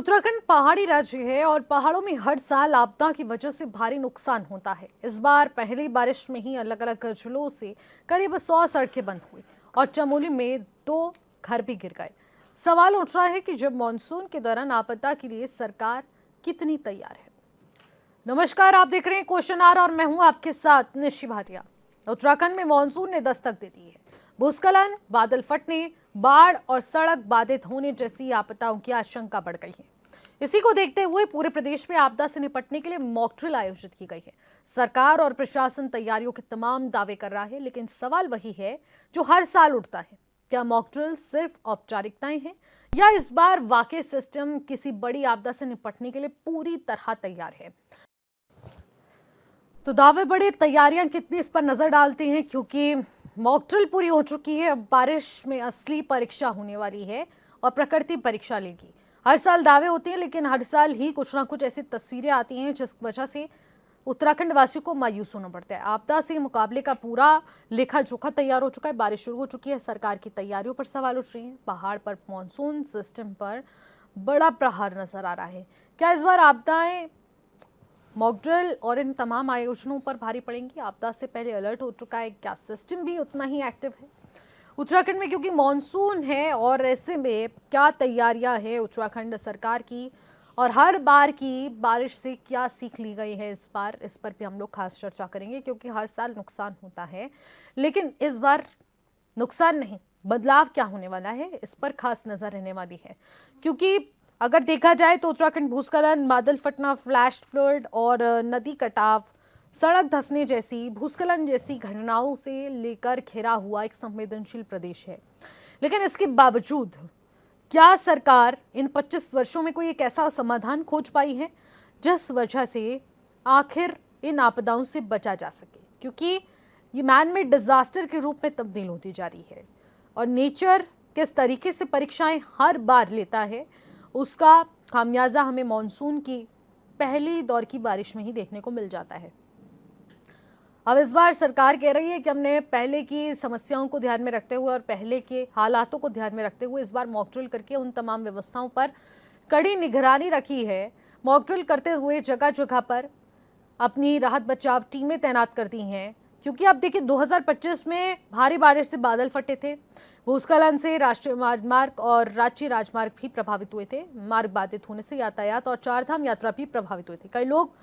उत्तराखंड पहाड़ी राज्य है और पहाड़ों में हर साल आपदा की वजह से भारी नुकसान होता है। इस बार पहली बारिश में ही अलग अलग जिलों से करीब 100 सड़कें बंद हुई और चमोली में 2 घर भी गिर गए। सवाल उठ रहा है कि जब मानसून के दौरान आपदा के लिए सरकार कितनी तैयार है। नमस्कार, आप देख रहे हैं क्वेश्चन आवर और मैं हूं आपके साथ निशि भाटिया। उत्तराखंड में मानसून ने दस्तक दे दी है। भूस्खलन, बादल फटने, बाढ़ और सड़क बाधित होने जैसी आपदाओं की आशंका बढ़ गई है। इसी को देखते हुए पूरे प्रदेश में आपदा से निपटने के लिए मॉक ड्रिल आयोजित की गई है। सरकार और प्रशासन तैयारियों के तमाम दावे कर रहा है, लेकिन सवाल वही है जो हर साल उठता है, क्या मॉक ड्रिल सिर्फ औपचारिकताएं हैं या इस बार वाकई सिस्टम किसी बड़ी आपदा से निपटने के लिए पूरी तरह तैयार है। तो दावे बड़े, तैयारियां कितनी, इस पर नजर डालते हैं, क्योंकि मॉक ड्रिल पूरी हो चुकी है। अब बारिश में असली परीक्षा होने वाली है और प्रकृति परीक्षा लेगी। हर साल दावे होते हैं, लेकिन हर साल ही कुछ ना कुछ ऐसी तस्वीरें आती हैं जिस वजह से उत्तराखंड वासियों को मायूस होना पड़ता है। आपदा से मुकाबले का पूरा लेखा जोखा तैयार हो चुका है। बारिश शुरू हो चुकी है, सरकार की तैयारियों पर सवाल उठ रहे हैं। पहाड़ पर मानसून सिस्टम पर बड़ा प्रहार नजर आ रहा है। क्या इस बार आपदाएं मॉक ड्रिल और इन तमाम आयोजनों पर भारी पड़ेंगी? आपदा से पहले अलर्ट हो चुका है, क्या सिस्टम भी उतना ही एक्टिव है उत्तराखंड में? क्योंकि मॉनसून है और ऐसे में क्या तैयारियां है उत्तराखंड सरकार की और हर बार की बारिश से क्या सीख ली गई है इस बार, इस पर भी हम लोग खास चर्चा करेंगे। क्योंकि हर साल नुकसान होता है, लेकिन इस बार नुकसान नहीं, बदलाव क्या होने वाला है, इस पर खास नजर रहने वाली है। क्योंकि अगर देखा जाए तो उत्तराखंड भूस्खलन, बादल फटना, फ्लैश फ्लड और नदी कटाव, सड़क धंसने जैसी, भूस्खलन जैसी घटनाओं से लेकर घिरा हुआ एक संवेदनशील प्रदेश है। लेकिन इसके बावजूद क्या सरकार इन 25 वर्षों में कोई एक ऐसा समाधान खोज पाई है जिस वजह से आखिर इन आपदाओं से बचा जा सके? क्योंकि ये मैन मेड डिजास्टर के रूप में तब्दील होती जा रही है और नेचर किस तरीके से परीक्षाएं हर बार लेता है, उसका खामियाजा हमें मानसून की पहली दौर की बारिश में ही देखने को मिल जाता है। अब इस बार सरकार कह रही है कि हमने पहले की समस्याओं को ध्यान में रखते हुए और पहले के हालातों को ध्यान में रखते हुए इस बार मॉक ड्रिल करके उन तमाम व्यवस्थाओं पर कड़ी निगरानी रखी है। मॉक ड्रिल करते हुए जगह जगह पर अपनी राहत बचाव टीमें तैनात कर दी हैं। क्योंकि अब देखिए 2025 में भारी बारिश से बादल फटे थे, भूस्खलन से राष्ट्रीय राजमार्ग और राज्य राजमार्ग भी प्रभावित हुए थे। मार्ग बाधित होने से यातायात और चारधाम यात्रा भी प्रभावित हुए थे। कई लोग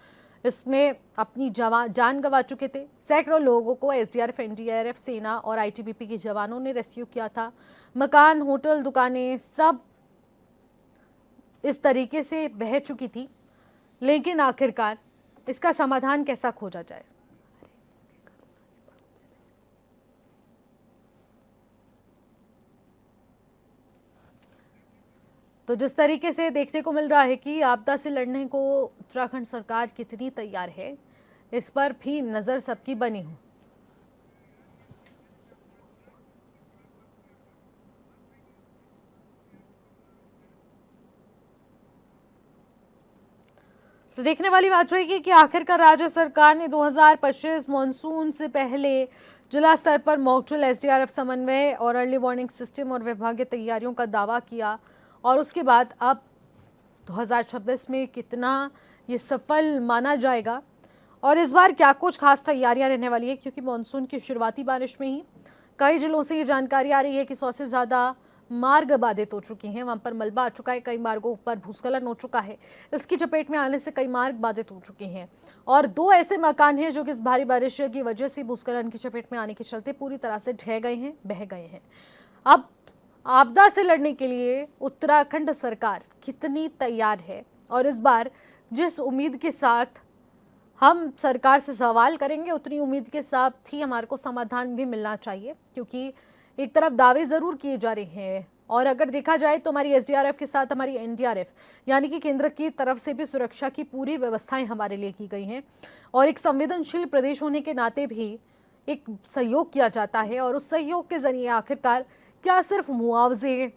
इसमें अपनी जान गंवा चुके थे। सैकड़ों लोगों को एसडीआरएफ, एनडीआरएफ, सेना और आईटीबीपी के जवानों ने रेस्क्यू किया था। मकान, होटल, दुकानें सब इस तरीके से बह चुकी थी। लेकिन आखिरकार इसका समाधान कैसा खोजा जाए? तो जिस तरीके से देखने को मिल रहा है कि आपदा से लड़ने को उत्तराखंड सरकार कितनी तैयार है, इस पर भी नजर सबकी बनी हो। तो देखने वाली बात रहेगी कि आखिरकार राज्य सरकार ने 2025 मानसून से पहले जिला स्तर पर मॉक ड्रिल, एसडीआरएफ समन्वय और अर्ली वार्निंग सिस्टम और विभागीय तैयारियों का दावा किया और उसके बाद अब 2026 में कितना ये सफल माना जाएगा और इस बार क्या कुछ खास तैयारियां रहने वाली है। क्योंकि मानसून की शुरुआती बारिश में ही कई जिलों से ये जानकारी आ रही है कि 100 से ज़्यादा मार्ग बाधित हो चुके हैं, वहां पर मलबा आ चुका है, कई मार्गों पर भूस्खलन हो चुका है। इसकी चपेट में आने से कई मार्ग बाधित हो चुके हैं और 2 ऐसे मकान हैं जो कि इस भारी बारिश की वजह से भूस्खलन की चपेट में आने के चलते पूरी तरह से ढह गए हैं, बह गए हैं। अब आपदा से लड़ने के लिए उत्तराखंड सरकार कितनी तैयार है और इस बार जिस उम्मीद के साथ हम सरकार से सवाल करेंगे उतनी उम्मीद के साथ ही हमारे को समाधान भी मिलना चाहिए। क्योंकि एक तरफ दावे ज़रूर किए जा रहे हैं और अगर देखा जाए तो हमारी एसडीआरएफ के साथ हमारी एनडीआरएफ यानी कि केंद्र की तरफ से भी सुरक्षा की पूरी व्यवस्थाएं हमारे लिए की गई हैं और एक संवेदनशील प्रदेश होने के नाते भी एक सहयोग किया जाता है और उस सहयोग के जरिए आखिरकार क्या सिर्फ मुआवजे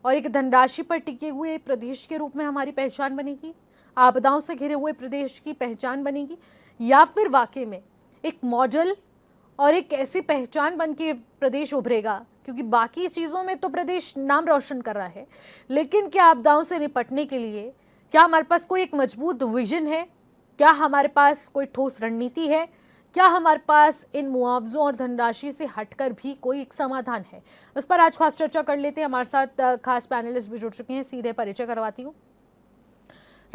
और एक धनराशि पर टिके हुए प्रदेश के रूप में हमारी पहचान बनेगी, आपदाओं से घिरे हुए प्रदेश की पहचान बनेगी, या फिर वाकई में एक मॉडल और एक ऐसी पहचान बन के प्रदेश उभरेगा क्योंकि बाकी चीज़ों में तो प्रदेश नाम रोशन कर रहा है, लेकिन क्या आपदाओं से निपटने के लिए क्या हमारे पास कोई एक मजबूत विजन है? क्या हमारे पास कोई ठोस रणनीति है? क्या हमारे पास इन मुआवजों और धनराशि से हटकर भी कोई एक समाधान है? उस पर आज खास चर्चा कर लेते हैं। हमारे साथ खास पैनलिस्ट भी जुड़ चुके हैं, सीधे परिचय करवाती हूँ।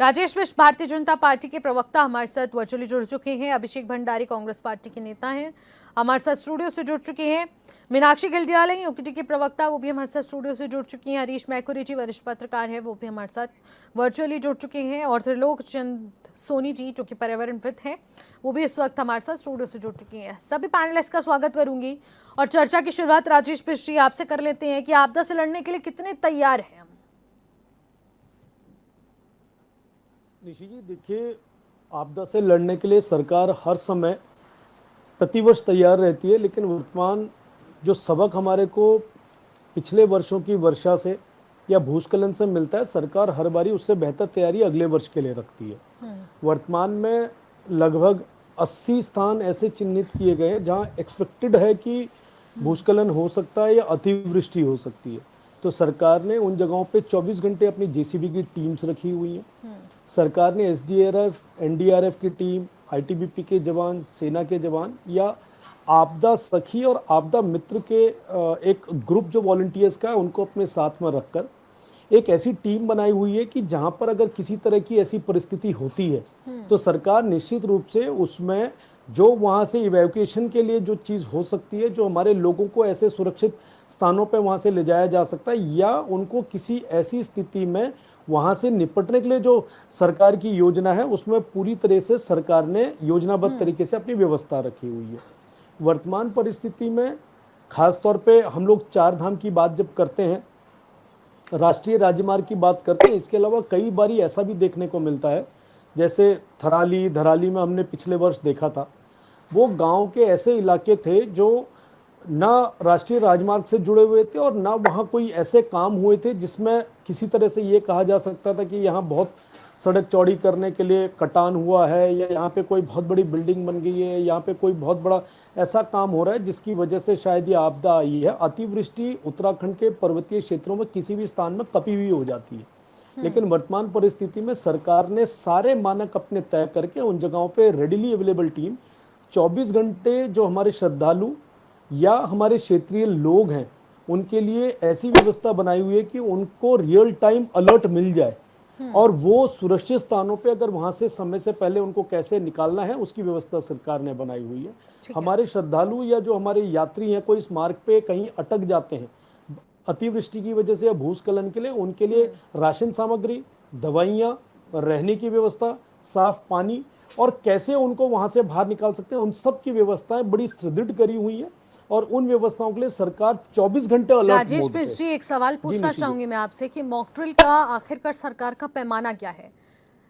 राजेश मिश्र भारतीय जनता पार्टी के प्रवक्ता हमारे साथ वर्चुअली जुड़ चुके हैं। अभिषेक भंडारी कांग्रेस पार्टी के नेता हैं, हमारे साथ स्टूडियो से जुड़ चुके हैं। मीनाक्षी गिल्डियाल हैं यूकेटी के प्रवक्ता, वो भी हमारे साथ स्टूडियो से जुड़ चुकी हैं। हरीश मैकुरी जी वरिष्ठ पत्रकार हैं, वो भी हमारे साथ वर्चुअली जुड़ चुके हैं। और त्रिलोक चंद सोनी जी जो कि पर्यावरणविद हैं, वो भी इस वक्त हमारे साथ स्टूडियो से जुड़ चुकी हैं। सभी पैनलिस्ट का स्वागत करूंगी और चर्चा की शुरुआत राजेश मिश्र जी आपसे कर लेते हैं कि आपदा से लड़ने के लिए कितने तैयार हैं? निशी जी, देखिए, आपदा से लड़ने के लिए सरकार हर समय प्रतिवर्ष तैयार रहती है, लेकिन वर्तमान जो सबक हमारे को पिछले वर्षों की वर्षा से या भूस्खलन से मिलता है, सरकार हर बारी उससे बेहतर तैयारी अगले वर्ष के लिए रखती है। वर्तमान में लगभग 80 स्थान ऐसे चिन्हित किए गए हैं जहां एक्सपेक्टेड है कि भूस्खलन हो सकता है या अतिवृष्टि हो सकती है। तो सरकार ने उन जगहों पे 24 घंटे अपनी जेसीबी की टीम्स रखी हुई हैं। सरकार ने एसडीआरएफ, एनडीआरएफ की टीम, आईटीबीपी के जवान, सेना के जवान या आपदा सखी और आपदा मित्र के एक ग्रुप जो वॉलंटियर्स का है उनको अपने साथ में रखकर एक ऐसी टीम बनाई हुई है कि जहां पर अगर किसी तरह की ऐसी परिस्थिति होती है तो सरकार निश्चित रूप से उसमें जो वहां से इवैक्यूएशन के लिए जो चीज़ हो सकती है, जो हमारे लोगों को ऐसे सुरक्षित स्थानों पर वहां से ले जाया जा सकता है या उनको किसी ऐसी स्थिति में वहां से निपटने के लिए जो सरकार की योजना है उसमें पूरी तरह से सरकार ने योजनाबद्ध तरीके से अपनी व्यवस्था रखी हुई है। वर्तमान परिस्थिति में खास तौर पे हम लोग चार धाम की बात जब करते हैं, राष्ट्रीय राजमार्ग की बात करते हैं, इसके अलावा कई बारी ऐसा भी देखने को मिलता है, जैसे धराली में हमने पिछले वर्ष देखा था, वो गांव के ऐसे इलाके थे जो ना राष्ट्रीय राजमार्ग से जुड़े हुए थे और ना वहाँ कोई ऐसे काम हुए थे जिसमें किसी तरह से ये कहा जा सकता था कि यहाँ बहुत सड़क चौड़ी करने के लिए कटान हुआ है या यहाँ पे कोई बहुत बड़ी बिल्डिंग बन गई है, यहाँ पे कोई बहुत बड़ा ऐसा काम हो रहा है जिसकी वजह से शायद ये आपदा आई है। अतिवृष्टि उत्तराखंड के पर्वतीय क्षेत्रों में किसी भी स्थान में कभी भी हो जाती है, लेकिन वर्तमान परिस्थिति में सरकार ने सारे मानक अपने तय करके उन जगहों पे रेडिली अवेलेबल टीम 24 घंटे जो हमारे श्रद्धालु या हमारे क्षेत्रीय लोग हैं उनके लिए ऐसी व्यवस्था बनाई हुई है कि उनको रियल टाइम अलर्ट मिल जाए और वो सुरक्षित स्थानों पे अगर वहां से समय से पहले उनको कैसे निकालना है उसकी व्यवस्था सरकार ने बनाई हुई है। हमारे श्रद्धालु या जो हमारे यात्री हैं कोई इस मार्ग पे कहीं अटक जाते हैं अतिवृष्टि की वजह से या भूस्खलन के लिए, उनके लिए राशन सामग्री, दवाइयाँ, रहने की व्यवस्था, साफ पानी और कैसे उनको वहां से बाहर निकाल सकते हैं, उन सब की व्यवस्थाएं बड़ी सुदृढ़ करी हुई है और उन व्यवस्थाओं के लिए सरकार 24 घंटे अलर्ट। राजेश मिश्र जी, एक सवाल पूछना चाहूंगी मैं आपसे कि मॉक ड्रिल का आखिरकार सरकार का पैमाना क्या है,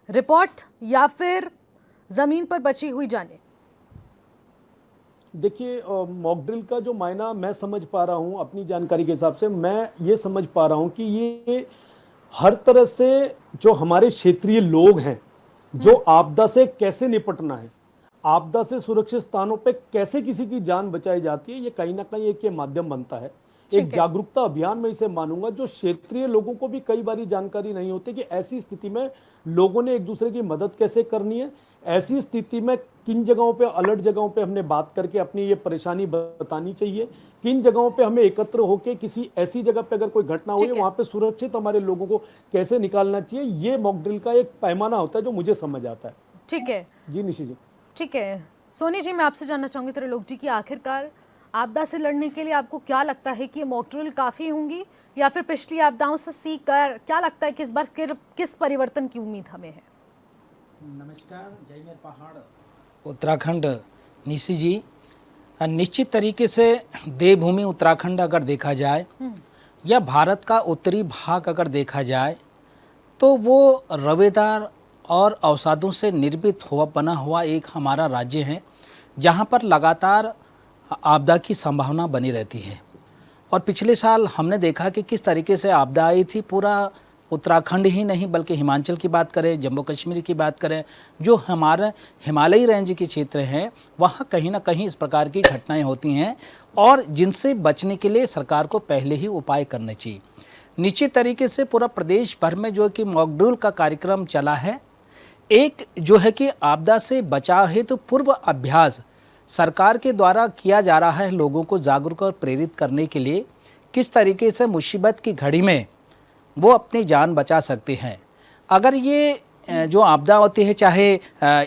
रिपोर्ट या फिर जमीन पर बची हुई जाने? देखिए, मॉक ड्रिल का जो मायना मैं समझ पा रहा हूं अपनी जानकारी के हिसाब से, मैं ये समझ पा रहा हूं कि ये हर तरह से जो हमारे क्षेत्रीय लोग हैं जो आपदा से कैसे निपटना है, आपदा से सुरक्षित स्थानों पे कैसे किसी की जान बचाई जाती है, ये कहीं ना कहीं एक ये माध्यम बनता है, एक जागरूकता अभियान में इसे मानूंगा, जो क्षेत्रीय लोगों को भी कई बारी जानकारी नहीं होती कि ऐसी स्थिति में लोगों ने एक दूसरे की मदद कैसे करनी है, ऐसी स्थिति में किन जगहों पे, अलर्ट जगहों पे हमने बात करके अपनी ये परेशानी बतानी चाहिए, किन जगहों पे हमें एकत्र होकर किसी ऐसी जगह पे अगर कोई घटना हुई वहां पे सुरक्षित हमारे लोगों को कैसे निकालना चाहिए, ये मॉक ड्रिल का एक पैमाना होता है जो मुझे समझ आता है। ठीक है जी निशी जी। ठीक है सोनी जी, मैं आपसे जानना चाहूंगी त्रिलोक जी की आखिरकार आपदा से लड़ने के लिए आपको क्या लगता है कि मॉक ड्रिल काफ़ी होंगी या फिर पिछली आपदाओं से सीख कर क्या लगता है कि इस बार किस परिवर्तन की उम्मीद हमें है? नमस्कार, जय मेर पहाड़ उत्तराखंड। निशी जी, निश्चित तरीके से देवभूमि उत्तराखंड अगर देखा जाए या भारत का उत्तरी भाग अगर देखा जाए तो वो रवेदार और अवसादों से निर्मित बना हुआ एक हमारा राज्य है जहाँ पर लगातार आपदा की संभावना बनी रहती है। और पिछले साल हमने देखा कि किस तरीके से आपदा आई थी, पूरा उत्तराखंड ही नहीं बल्कि हिमाचल की बात करें, जम्मू कश्मीर की बात करें, जो हमारा हिमालयी रेंज के क्षेत्र हैं, वहाँ कहीं ना कहीं इस प्रकार की घटनाएं होती हैं और जिनसे बचने के लिए सरकार को पहले ही उपाय करने चाहिए। निश्चित तरीके से पूरा प्रदेश भर में जो है कि मॉक ड्रिल का कार्यक्रम चला है। एक जो है कि आपदा से बचाव हेतु पूर्व अभ्यास सरकार के द्वारा किया जा रहा है, लोगों को जागरूक और प्रेरित करने के लिए किस तरीके से मुसीबत की घड़ी में वो अपनी जान बचा सकते हैं। अगर ये जो आपदा होती है, चाहे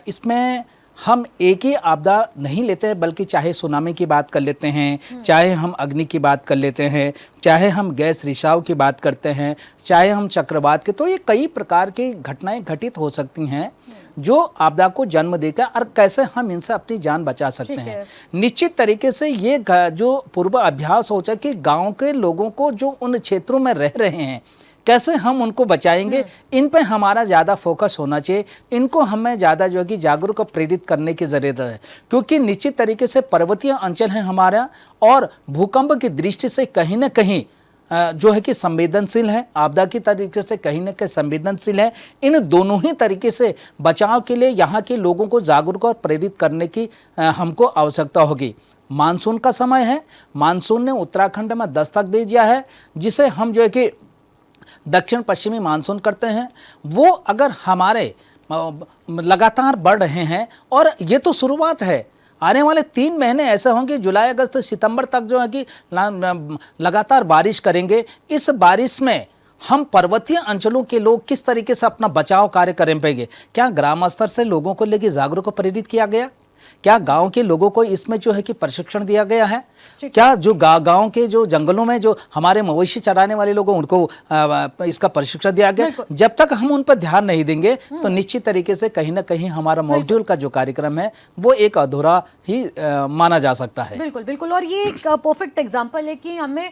इसमें हम एक ही आपदा नहीं लेते हैं, बल्कि चाहे सुनामी की बात कर लेते हैं, चाहे हम अग्नि की बात कर लेते हैं, चाहे हम गैस रिसाव की बात करते हैं, चाहे हम चक्रवात की, तो ये कई प्रकार की घटनाएं घटित हो सकती हैं जो आपदा को जन्म देकर, और कैसे हम इनसे अपनी जान बचा सकते हैं। निश्चित तरीके से ये जो पूर्व अभ्यास हो कि गाँव के लोगों को जो उन क्षेत्रों में रह रहे हैं कैसे हम उनको बचाएंगे, इन पे हमारा ज़्यादा फोकस होना चाहिए। इनको हमें ज़्यादा जो है कि जागरूक और प्रेरित करने की ज़रूरत है, क्योंकि निश्चित तरीके से पर्वतीय अंचल है हमारा और भूकंप की दृष्टि से कहीं ना कहीं जो है कि संवेदनशील है, आपदा की तरीके से कहीं ना कहीं संवेदनशील है। इन दोनों ही तरीके से बचाव के लिए यहाँ के लोगों को जागरूक और प्रेरित करने की हमको आवश्यकता होगी। मानसून का समय है, मानसून ने उत्तराखंड में दस्तक दे दिया है, जिसे हम जो है कि दक्षिण पश्चिमी मानसून करते हैं। वो अगर हमारे लगातार बढ़ रहे हैं, और ये तो शुरुआत है, आने वाले 3 महीने ऐसे होंगे, जुलाई अगस्त सितंबर तक जो है कि लगातार बारिश करेंगे। इस बारिश में हम पर्वतीय अंचलों के लोग किस तरीके से अपना बचाव कार्य करें पाएंगे? क्या ग्राम स्तर से लोगों को लेकर जागरूक और प्रेरित किया गया? क्या गांव के लोगों को इसमें जो है कि प्रशिक्षण दिया गया है? क्या जो गांव के जो जंगलों में जो हमारे मवेशी चराने वाले लोग उनको इसका प्रशिक्षण दिया गया? जब तक हम उन पर ध्यान नहीं देंगे तो निश्चित तरीके से कहीं ना कहीं हमारा मॉड्यूल का जो कार्यक्रम है वो एक अधूरा ही माना जा सकता है। बिल्कुल बिल्कुल, और ये एक परफेक्ट एग्जाम्पल है कि हमें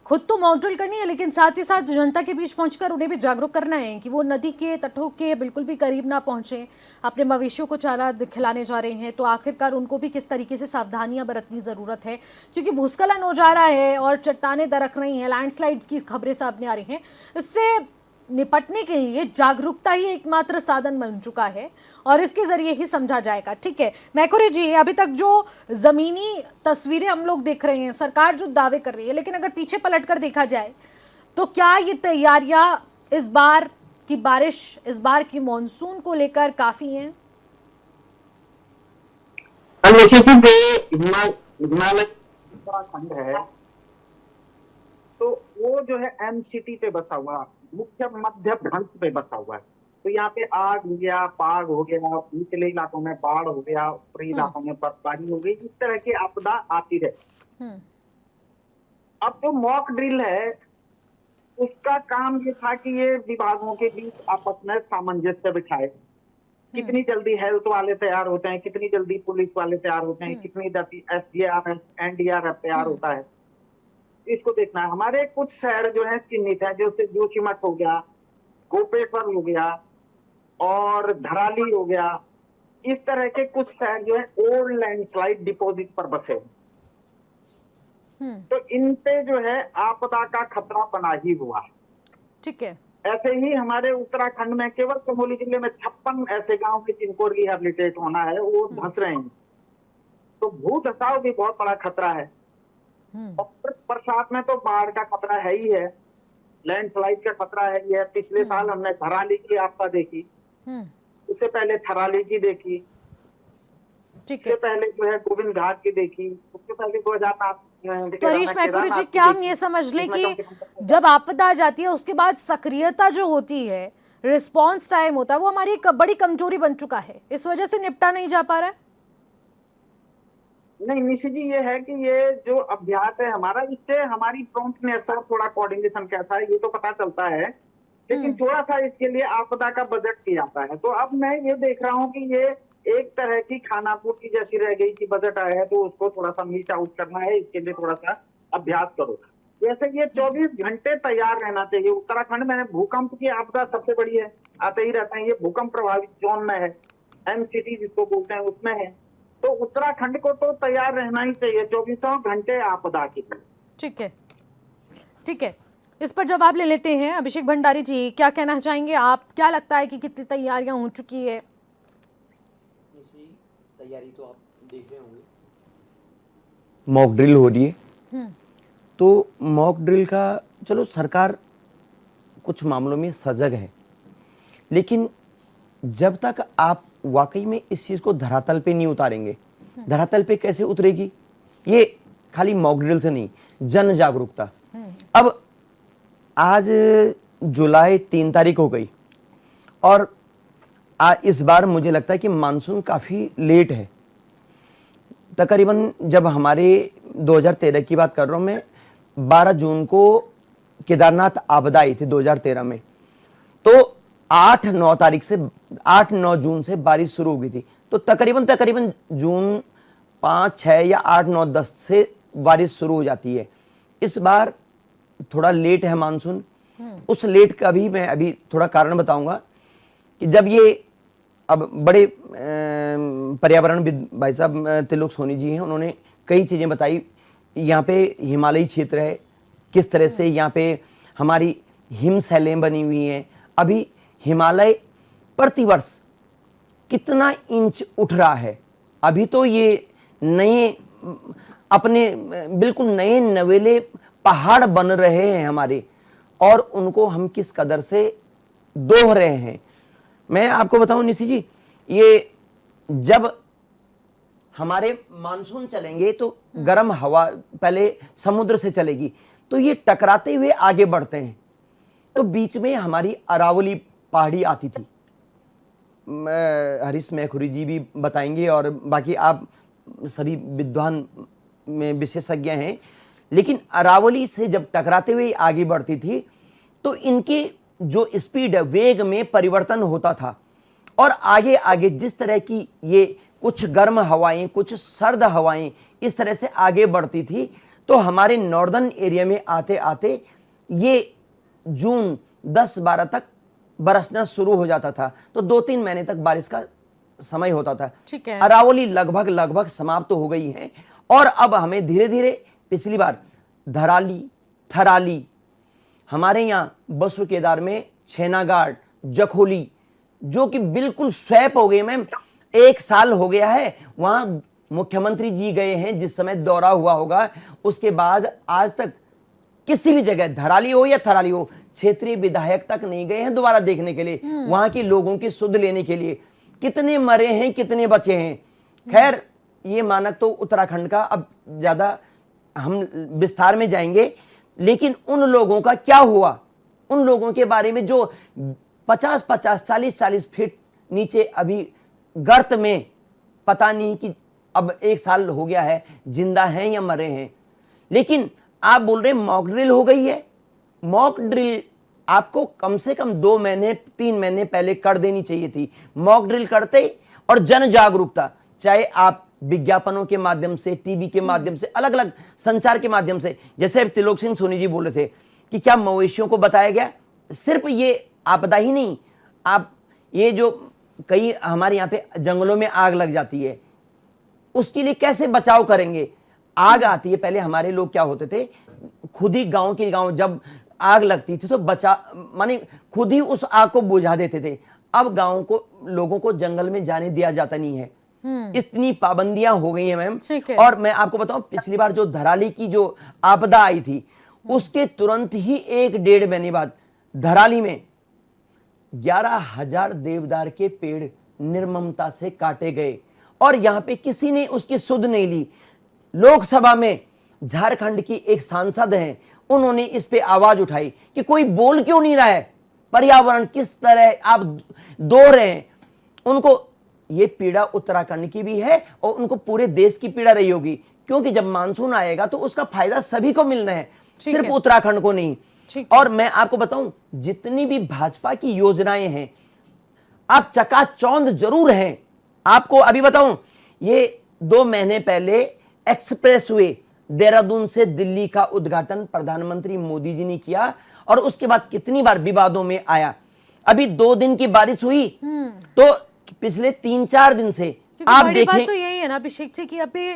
खुद तो मॉक करनी है, लेकिन साथ ही साथ जनता के बीच पहुंचकर उन्हें भी जागरूक करना है कि वो नदी के तटों के बिल्कुल भी करीब ना पहुंचे। अपने मवेशियों को चारा खिलाने जा रहे हैं तो आखिरकार उनको भी किस तरीके से सावधानियां बरतनी ज़रूरत है, क्योंकि भूस्खलन हो जा रहा है और चट्टानें दरक रही हैं, लैंडस्लाइड्स की खबरें सामने आ रही हैं। इससे निपटने के लिए जागरूकता ही एकमात्र साधन बन चुका है और इसके जरिए ही समझा जाएगा। ठीक है मैकुरी जी, अभी तक जो जमीनी तस्वीरें हम लोग देख रहे हैं, सरकार जो दावे कर रही है, लेकिन अगर पीछे पलट कर देखा जाए तो क्या ये तैयारियां इस बार की बारिश, इस बार की मॉनसून को लेकर काफी हैं? हिमालय उत्तराखंड है तो वो जो है एमसीटी पे बसा हुआ, मुख्य मध्य भ्रंश पे बसा हुआ है। तो यहाँ पे आग हो गया, पाग हो गया, निचले इलाकों में बाढ़ हो गया, ऊपरी इलाकों में बर्फबारी हो गई, इस तरह की आपदा आती रहे। अब जो मॉक ड्रिल है उसका काम ये था कि ये विभागों के बीच आपस में सामंजस्य बिठाए। कितनी जल्दी हेल्थ वाले तैयार होते हैं, कितनी जल्दी पुलिस वाले तैयार होते हैं, कितनी जल्दी एसडीआरएफ एनडीआरएफ तैयार होता है, इसको देखना है। हमारे कुछ शहर जो है चिन्हित है, जैसे जोशीमठ हो गया, गोपेश्वर हो गया और धराली हो गया। इस तरह के कुछ शहर जो है ओल्ड लैंडस्लाइड डिपॉजिट पर बसे, तो इन पे जो है आपदा का खतरा बना ही हुआ। ठीक है, ऐसे ही हमारे उत्तराखंड में केवल चमोली जिले में 56 ऐसे गांव के जिनको रिहेबिलिटेट होना है, वो धंस रहे हैं। तो भू धसाव भी बहुत बड़ा खतरा है। और बरसात में तो बाढ़ का खतरा है ही है, लैंडस्लाइड का खतरा है ही है। पिछले साल हमने धराली की आपदा देखी, उससे पहले थराली की देखी, उससे पहले जो है गोविंद घाट की देखी, उससे पहले 2007। तो हरीश मैकुरी जी, क्या हम ये समझ लें कि जब आपदा आ जाती है उसके बाद सक्रियता जो होती है, रिस्पॉन्स टाइम होता है, वो हमारी एक बड़ी कमजोरी बन चुका है, इस वजह से निपटा नहीं जा पा रहा है? नहीं निशी जी, ये है कि ये जो अभ्यास है हमारा, इससे हमारी प्रॉम्प्टनेस और थोड़ा कोऑर्डिनेशन कैसा है ये तो पता चलता है, लेकिन थोड़ा सा इसके लिए आपदा का बजट किया जाता है। तो अब मैं ये देख रहा हूँ कि ये एक तरह की खानापूर्ति जैसी रह गई कि बजट आया है तो उसको थोड़ा सा मीट आउट करना है, इसके लिए थोड़ा सा अभ्यास करो। जैसे ये 24 घंटे तैयार रहना चाहिए। उत्तराखंड में भूकंप की आपदा सबसे बड़ी है, आते ही रहते हैं, ये भूकंप प्रभावित जोन में है, एमसीटी जिसको बोलते हैं उसमें है। तो उत्तराखंड को तो तैयार रहना ही चाहिए 24 घंटे आपदा की। ठीक है, ठीक है। इस पर जवाब ले लेते हैं। अभिषेक भंडारी जी, क्या कहना चाहेंगे आप? क्या लगता है कि कितनी तैयारियां हो चुकी है? इसी तैयारी तो आप देख रहे होंगे, मॉक ड्रिल हो रही है। तो मॉक ड्रिल का चलो सरकार कुछ मामलों में सजग है, लेकिन जब तक आप वाकई में इस चीज को धरातल पे नहीं उतारेंगे, धरातल पे कैसे उतरेगी? ये खाली मॉक ड्रिल से नहीं, जन जागरूकता। अब आज जुलाई 3 तारीख हो गई और इस बार मुझे लगता है कि मानसून काफी लेट है। तकरीबन जब हमारे 2013 की बात कर रहा हूं मैं, 12 जून को केदारनाथ आपदा आई थी 2013 में, तो 8-9 तारीख से 8-9 जून से बारिश शुरू हो गई थी। तो तकरीबन जून 5-6 या 8-9-10 से बारिश शुरू हो जाती है। इस बार थोड़ा लेट है मानसून। उस लेट का भी मैं अभी थोड़ा कारण बताऊंगा कि जब ये अब बड़े पर्यावरणविद भाई साहब त्रिलोक सोनी जी हैं, उन्होंने कई चीजें बताई। यहाँ पे हिमालयी क्षेत्र है, किस तरह से यहाँ पे हमारी हिमशैलें बनी हुई हैं। अभी हिमालय प्रतिवर्ष कितना इंच उठ रहा है। अभी तो ये नए अपने बिल्कुल नए नवेले पहाड़ बन रहे हैं हमारे, और उनको हम किस कदर से दोह रहे हैं। मैं आपको बताऊं निशी जी, ये जब हमारे मानसून चलेंगे तो गर्म हवा पहले समुद्र से चलेगी, तो ये टकराते हुए आगे बढ़ते हैं। तो बीच में हमारी अरावली पहाड़ी आती थी, हरीश मैखुरी जी भी बताएंगे और बाकी आप सभी विद्वान में विशेषज्ञ हैं। लेकिन अरावली से जब टकराते हुए आगे बढ़ती थी तो इनकी जो स्पीड है, वेग में परिवर्तन होता था, और आगे आगे जिस तरह की ये कुछ गर्म हवाएं, कुछ सर्द हवाएं इस तरह से आगे बढ़ती थी, तो हमारे नॉर्दर्न एरिया में आते आते ये जून 10-12 तक बरसना शुरू हो जाता था। तो 2-3 महीने तक बारिश का समय होता था। ठीक है। अरावली लगभग समाप्त हो गई है, और अब हमें धीरे धीरे, पिछली बार धराली, थराली, हमारे यहाँ बसु केदार में छेनागाड़, जखोली, जो कि बिल्कुल स्वैप हो गए मैम। 1 साल हो गया है, वहां मुख्यमंत्री जी गए हैं जिस समय दौरा हुआ होगा, उसके बाद आज तक किसी भी जगह धराली हो या थराली हो, क्षेत्रीय विधायक तक नहीं गए हैं दोबारा देखने के लिए, वहां के लोगों की सुध लेने के लिए। कितने मरे हैं, कितने बचे हैं। खैर, ये मानक तो उत्तराखंड का, अब ज्यादा हम विस्तार में जाएंगे, लेकिन उन लोगों का क्या हुआ, उन लोगों के बारे में जो 50-50, 40-40 फीट नीचे अभी गर्त में, पता नहीं कि अब 1 साल हो गया है जिंदा हैं या मरे हैं। लेकिन आप बोल रहे मॉक ड्रिल हो गई है। मॉक ड्रिल आपको कम से कम 2 महीने 3 महीने पहले कर देनी चाहिए थी। मॉक ड्रिल करते और जन जागरूकता, चाहे आप विज्ञापनों के माध्यम से, टीवी के माध्यम से, अलग अलग संचार के माध्यम से, जैसे त्रिलोक सिंह सोनी जी बोले थे कि क्या मवेशियों को बताया गया। सिर्फ ये आपदा ही नहीं, आप ये जो कई हमारे यहाँ पे जंगलों में आग लग जाती है, उसके लिए कैसे बचाव करेंगे। आग आती है, पहले हमारे लोग क्या होते थे, खुद ही गांव के गांव जब आग लगती थी तो माने खुद ही उस आग को बुझा देते थे। अब गांव को, लोगों को जंगल में जाने दिया जाता नहीं है। इतनी पाबंदियां हो गई हैं मैम। और मैं आपको बताऊं, पिछली बार जो धराली की जो आपदा आई थी, उसके तुरंत ही 1-1.5 महीने बाद धराली में 11,000 देवदार के पेड़ निर्ममता से काटे गए, और यहां पे किसी ने उसकी सुध नहीं ली। लोकसभा में झारखंड की एक सांसद हैं, उन्होंने इस पे आवाज उठाई कि कोई बोल क्यों नहीं रहा है, पर्यावरण किस तरह आप दो रहे हैं। उनको ये पीड़ा उत्तराखंड की भी है और उनको पूरे देश की पीड़ा रही होगी, क्योंकि जब मानसून आएगा तो उसका फायदा सभी को मिलना है, सिर्फ उत्तराखंड को नहीं। और मैं आपको बताऊं, जितनी भी भाजपा की योजनाएं हैं, आप चकाचौंध जरूर हैं। आपको अभी बताऊं, ये 2 महीने पहले एक्सप्रेसवे देहरादून से दिल्ली का उद्घाटन प्रधानमंत्री मोदी जी ने किया, और उसके बाद कितनी बार विवादों में आया। अभी 2 दिन की बारिश हुई, तो पिछले 3-4 दिन से आप देखें, बात तो यही है ना अभिषेक जी कि अभी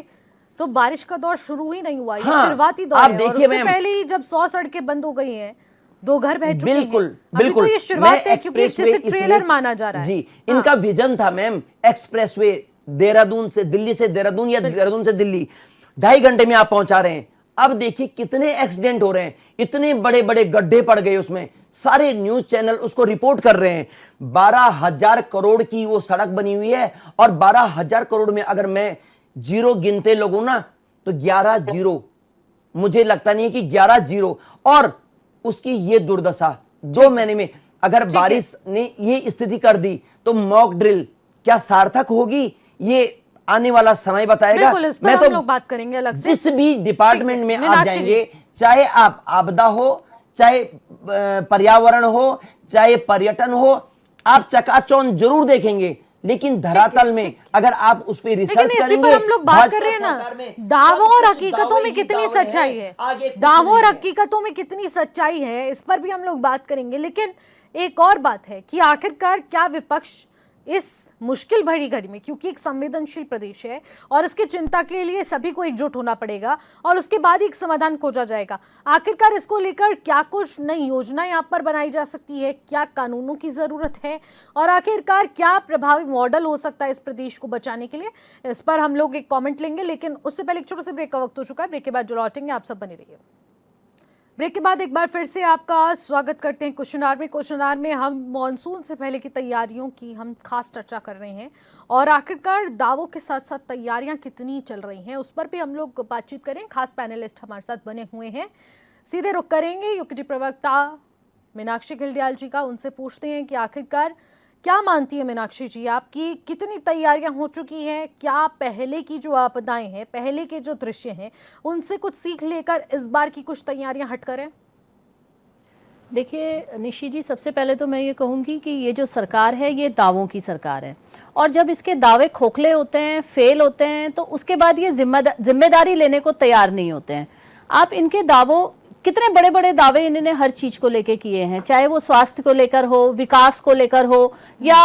तो बारिश का दौर शुरू ही नहीं हुआ, ये हाँ, शुरुआती दौर आप है। देखिए और उससे मैम, पहले ही जब 100 सड़कें बंद हो गई हैं, 2 घर बह चुके बिल्कुल हैं। अभी बिल्कुल तो ये शुरुआत मैं है क्योंकि एक्सप्रेसवे जिसे ट्रेलर इसलिए- माना जा रहा है। जी इनका विजन था मैम, एक्सप्रेसवे देहरादून से दिल्ली से देहरादून या देहरादून से दिल्ली 2.5 घंटे में आप पहुंचा रहे हैं। अब देखिए कितने एक्सीडेंट हो रहे हैं, इतने बड़े बड़े गड्ढे पड़ गए उसमें, सारे न्यूज चैनल उसको रिपोर्ट कर रहे हैं। 12,000 करोड़ की वो सड़क बनी हुई है और 12,000 करोड़ में अगर मैं जीरो गिनते लोगों ना तो 11 जीरो, मुझे लगता नहीं है कि 11 जीरो। और उसकी ये दुर्दशा 2 महीने में अगर बारिश ने ये स्थिति कर दी तो मॉक ड्रिल क्या सार्थक होगी, ये आने वाला समय बताएगा। बिल्कुल, इस पर हम लोग बात करेंगे अलग से। जिस भी डिपार्टमेंट में आप मीनाक्षी जाएंगे, चाहे आप आपदा हो, चाहे पर्यावरण हो, चाहे पर्यटन हो, आप चकाचौंध जरूर देखेंगे, लेकिन धरातल में अगर आप उस पर रिसर्च लेकिन इसी करेंगे, पर हम लोग बात कर रहे हैं ना, दावों और हकीकतों में कितनी सच्चाई है, दावों और हकीकतों में कितनी सच्चाई है, इस पर भी हम लोग बात करेंगे। लेकिन एक और बात है कि आखिरकार क्या विपक्ष इस मुश्किल भरी घड़ी में, क्योंकि एक संवेदनशील प्रदेश है और इसकी चिंता के लिए सभी को एकजुट होना पड़ेगा और उसके बाद ही एक समाधान खोजा जाएगा। आखिरकार इसको लेकर क्या कुछ नई योजना यहाँ पर बनाई जा सकती है, क्या कानूनों की जरूरत है और आखिरकार क्या प्रभावी मॉडल हो सकता है इस प्रदेश को बचाने के लिए, इस पर हम लोग एक कॉमेंट लेंगे। लेकिन उससे पहले एक छोटे से ब्रेक का वक्त हो चुका है। ब्रेक के बाद जो लौटेंगे, आप सब बने रहिए। ब्रेक के बाद एक बार फिर से आपका स्वागत करते हैं क्वेश्चन आवर में। क्वेश्चन आवर में हम मॉनसून से पहले की तैयारियों की हम खास चर्चा कर रहे हैं और आखिरकार दावों के साथ साथ तैयारियां कितनी चल रही हैं उस पर भी हम लोग बातचीत करें। खास पैनलिस्ट हमारे साथ बने हुए हैं। सीधे रुख करेंगे यूकेटी प्रवक्ता मीनाक्षी खिल्डियाल जी का, उनसे पूछते हैं कि आखिरकार क्या मानती है मीनाक्षी जी, आपकी कितनी तैयारियां हो चुकी हैं, क्या पहले की जो आपदाएं हैं, पहले के जो दृश्य हैं, उनसे कुछ सीख लेकर इस बार की कुछ तैयारियां हट करें? देखिए निशी जी, सबसे पहले तो मैं ये कहूँगी कि ये जो सरकार है ये दावों की सरकार है और जब इसके दावे खोखले होते हैं, फेल होते हैं, तो उसके बाद ये जिम्मेदारी लेने को तैयार नहीं होते हैं। आप इनके दावों, कितने बड़े बड़े दावे इन्होंने हर चीज को लेकर किए हैं, चाहे वो स्वास्थ्य को लेकर हो, विकास को लेकर हो या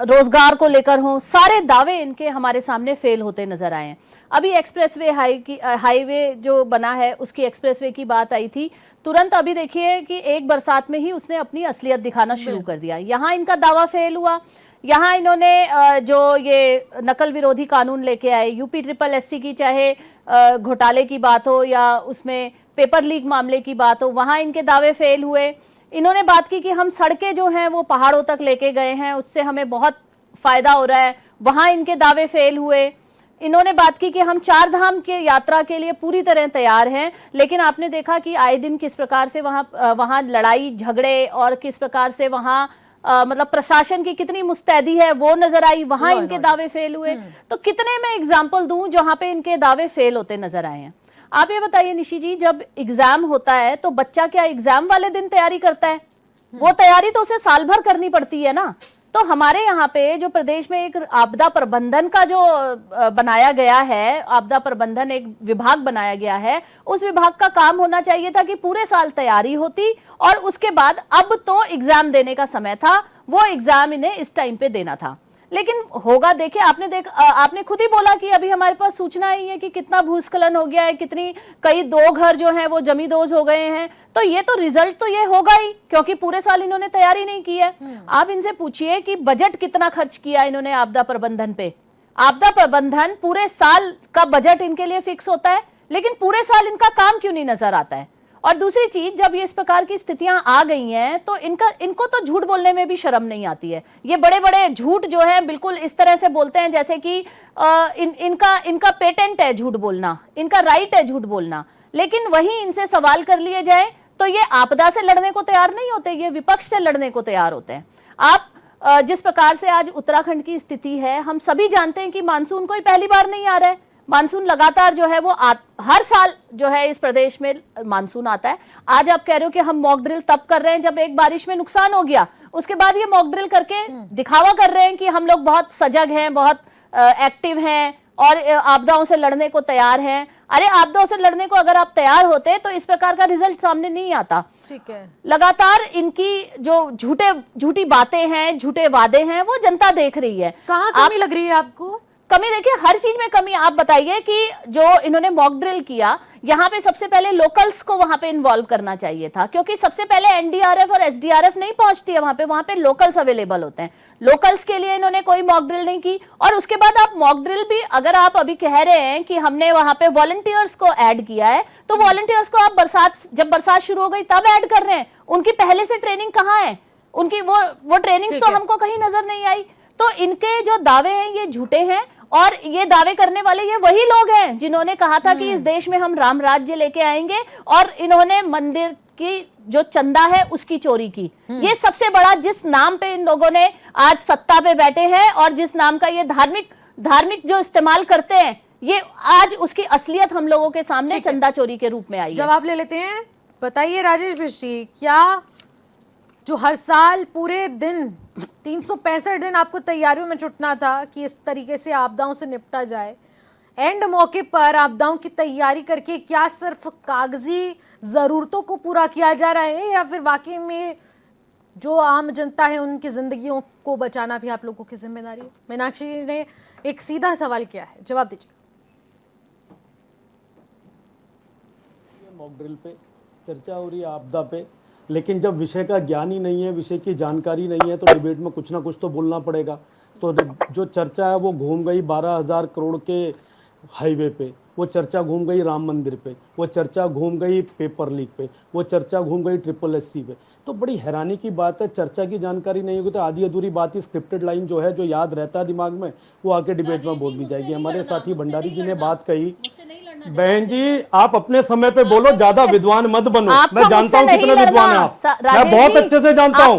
रोजगार को लेकर हो, सारे दावे इनके हमारे सामने फेल होते नजर आए हैं। अभी एक्सप्रेसवे हाईवे जो बना है उसकी एक्सप्रेसवे की बात आई थी, तुरंत अभी देखिए कि एक बरसात में ही उसने अपनी असलियत दिखाना शुरू कर दिया। यहाँ इनका दावा फेल हुआ। यहाँ इन्होंने जो ये नकल विरोधी कानून लेके आए, UPSSC की चाहे घोटाले की बात हो या उसमें पेपर लीक मामले की बात हो, वहां इनके दावे फेल हुए। इन्होंने बात की कि हम सड़कें जो हैं वो पहाड़ों तक लेके गए हैं, उससे हमें बहुत फायदा हो रहा है, वहां इनके दावे फेल हुए। इन्होंने बात की कि हम 4 धाम के यात्रा के लिए पूरी तरह तैयार हैं, लेकिन आपने देखा कि आए दिन किस प्रकार से वहां लड़ाई झगड़े और किस प्रकार से वहां मतलब प्रशासन की कितनी मुस्तैदी है वो नजर आई, वहां इनके दावे फेल हुए। तो कितने मैं एग्जाम्पल दूं जहां पे इनके दावे फेल होते नजर आए हैं। आप ये बताइए निशी जी, जब एग्जाम होता है तो बच्चा क्या एग्जाम वाले दिन तैयारी करता है? वो तैयारी तो उसे साल भर करनी पड़ती है ना। तो हमारे यहाँ पे जो प्रदेश में एक आपदा प्रबंधन का जो बनाया गया है, आपदा प्रबंधन एक विभाग बनाया गया है, उस विभाग का काम होना चाहिए था कि पूरे साल तैयारी होती और उसके बाद अब तो एग्जाम देने का समय था, वो एग्जाम इन्हें इस टाइम पे देना था। लेकिन होगा, देखिए आपने खुद ही बोला कि अभी हमारे पास सूचना आई है कि कितना भूस्खलन हो गया है, कई 2 घर जो हैं वो जमींदोज हो गए हैं। तो ये तो रिजल्ट तो ये होगा ही, क्योंकि पूरे साल इन्होंने तैयारी नहीं की है। आप इनसे पूछिए कि बजट कितना खर्च किया इन्होंने आपदा प्रबंधन पे। आपदा प्रबंधन पूरे साल का बजट इनके लिए फिक्स होता है, लेकिन पूरे साल इनका काम क्यों नहीं नजर आता है? और दूसरी चीज, जब ये इस प्रकार की स्थितियां आ गई हैं तो इनको तो झूठ बोलने में भी शर्म नहीं आती है। ये बड़े बड़े झूठ जो है बिल्कुल इस तरह से बोलते हैं जैसे कि इनका पेटेंट है झूठ बोलना, इनका राइट है झूठ बोलना। लेकिन वहीं इनसे सवाल कर लिए जाए तो ये आपदा से लड़ने को तैयार नहीं होते, ये विपक्ष से लड़ने को तैयार होते हैं। आप जिस प्रकार से आज उत्तराखंड की स्थिति है, हम सभी जानते हैं कि मानसून कोई पहली बार नहीं आ रहा है। मानसून लगातार जो है वो हर साल जो है इस प्रदेश में मानसून आता है। आज आप कह रहे हो कि हम मॉक ड्रिल तब कर रहे हैं जब एक बारिश में नुकसान हो गया, उसके बाद ये मॉक ड्रिल करके दिखावा कर रहे हैं कि हम लोग बहुत सजग हैं, बहुत एक्टिव हैं और आपदाओं से लड़ने को तैयार हैं। अरे आपदाओं से लड़ने को अगर आप तैयार होते तो इस प्रकार का रिजल्ट सामने नहीं आता। ठीक है, लगातार इनकी जो झूठी बातें हैं, झूठे वादे हैं, वो जनता देख रही है। कहाँ कमी लग रही है आपको? कमी देखिए, हर चीज में कमी। आप बताइए कि जो इन्होंने मॉक ड्रिल किया, यहाँ पे सबसे पहले लोकल्स को वहां पे इन्वॉल्व करना चाहिए था, क्योंकि सबसे पहले एनडीआरएफ और एसडीआरएफ नहीं पहुंचती है वहां पे लोकल्स अवेलेबल होते हैं। लोकल्स के लिए इन्होंने कोई मॉक ड्रिल नहीं की। और उसके बाद आप मॉक ड्रिल भी, अगर आप अभी कह रहे हैं कि हमने वहां पे वॉलंटियर्स को ऐड किया है, तो वॉलंटियर्स को आप जब बरसात शुरू हो गई तब ऐड कर रहे हैं। उनकी पहले से ट्रेनिंग कहाँ है? उनकी वो ट्रेनिंग्स तो हमको कहीं नजर नहीं आई। तो इनके जो दावे हैं ये झूठे हैं, और ये दावे करने वाले ये वही लोग हैं जिन्होंने कहा था कि इस देश में हम राम राज्य लेके आएंगे, और इन्होंने मंदिर की जो चंदा है उसकी चोरी की। ये सबसे बड़ा, जिस नाम पे इन लोगों ने आज सत्ता पे बैठे हैं और जिस नाम का ये धार्मिक जो इस्तेमाल करते हैं, ये आज उसकी असलियत हम लोगों के सामने चंदा चोरी के रूप में आई है। जवाब ले लेते हैं। बताइए राजेश मिश्र जी, क्या जो हर साल पूरे दिन 365 दिन आपको तैयारियों में जुटना था कि इस तरीके से आपदाओं से निपटा जाए, एंड मौके पर आपदाओं की तैयारी करके क्या सिर्फ कागजी जरूरतों को पूरा किया जा रहा है, या फिर वाकई में जो आम जनता है उनकी जिंदगियों को बचाना भी आप लोगों की जिम्मेदारी है? मीनाक्षी जी ने एक सीधा सवाल किया है, जवाब दीजिए। मॉक ड्रिल पे चर्चा हो रही है, आपदा पे, लेकिन जब विषय का ज्ञान ही नहीं है, विषय की जानकारी नहीं है, तो डिबेट में कुछ ना कुछ तो बोलना पड़ेगा। तो जो चर्चा है वो घूम गई 12,000 करोड़ के हाईवे पे, वो चर्चा घूम गई राम मंदिर पे, वो चर्चा घूम गई पेपर लीक पे, वो चर्चा घूम गई SSSC पे। तो बड़ी हैरानी की बात है, चर्चा की जानकारी नहीं होगी तो आधी अधूरी बात ही, स्क्रिप्टेड लाइन जो है, जो याद रहता है दिमाग में, वो आके डिबेट में बोल दी जाएगी। हमारे साथी भंडारी जी ने बात कही, बहन जी आप अपने समय पे बोलो, ज्यादा विद्वान मत बनो। मैं जानता हूँ कितने विद्वान हैं आप, मैं बहुत अच्छे से जानता हूँ।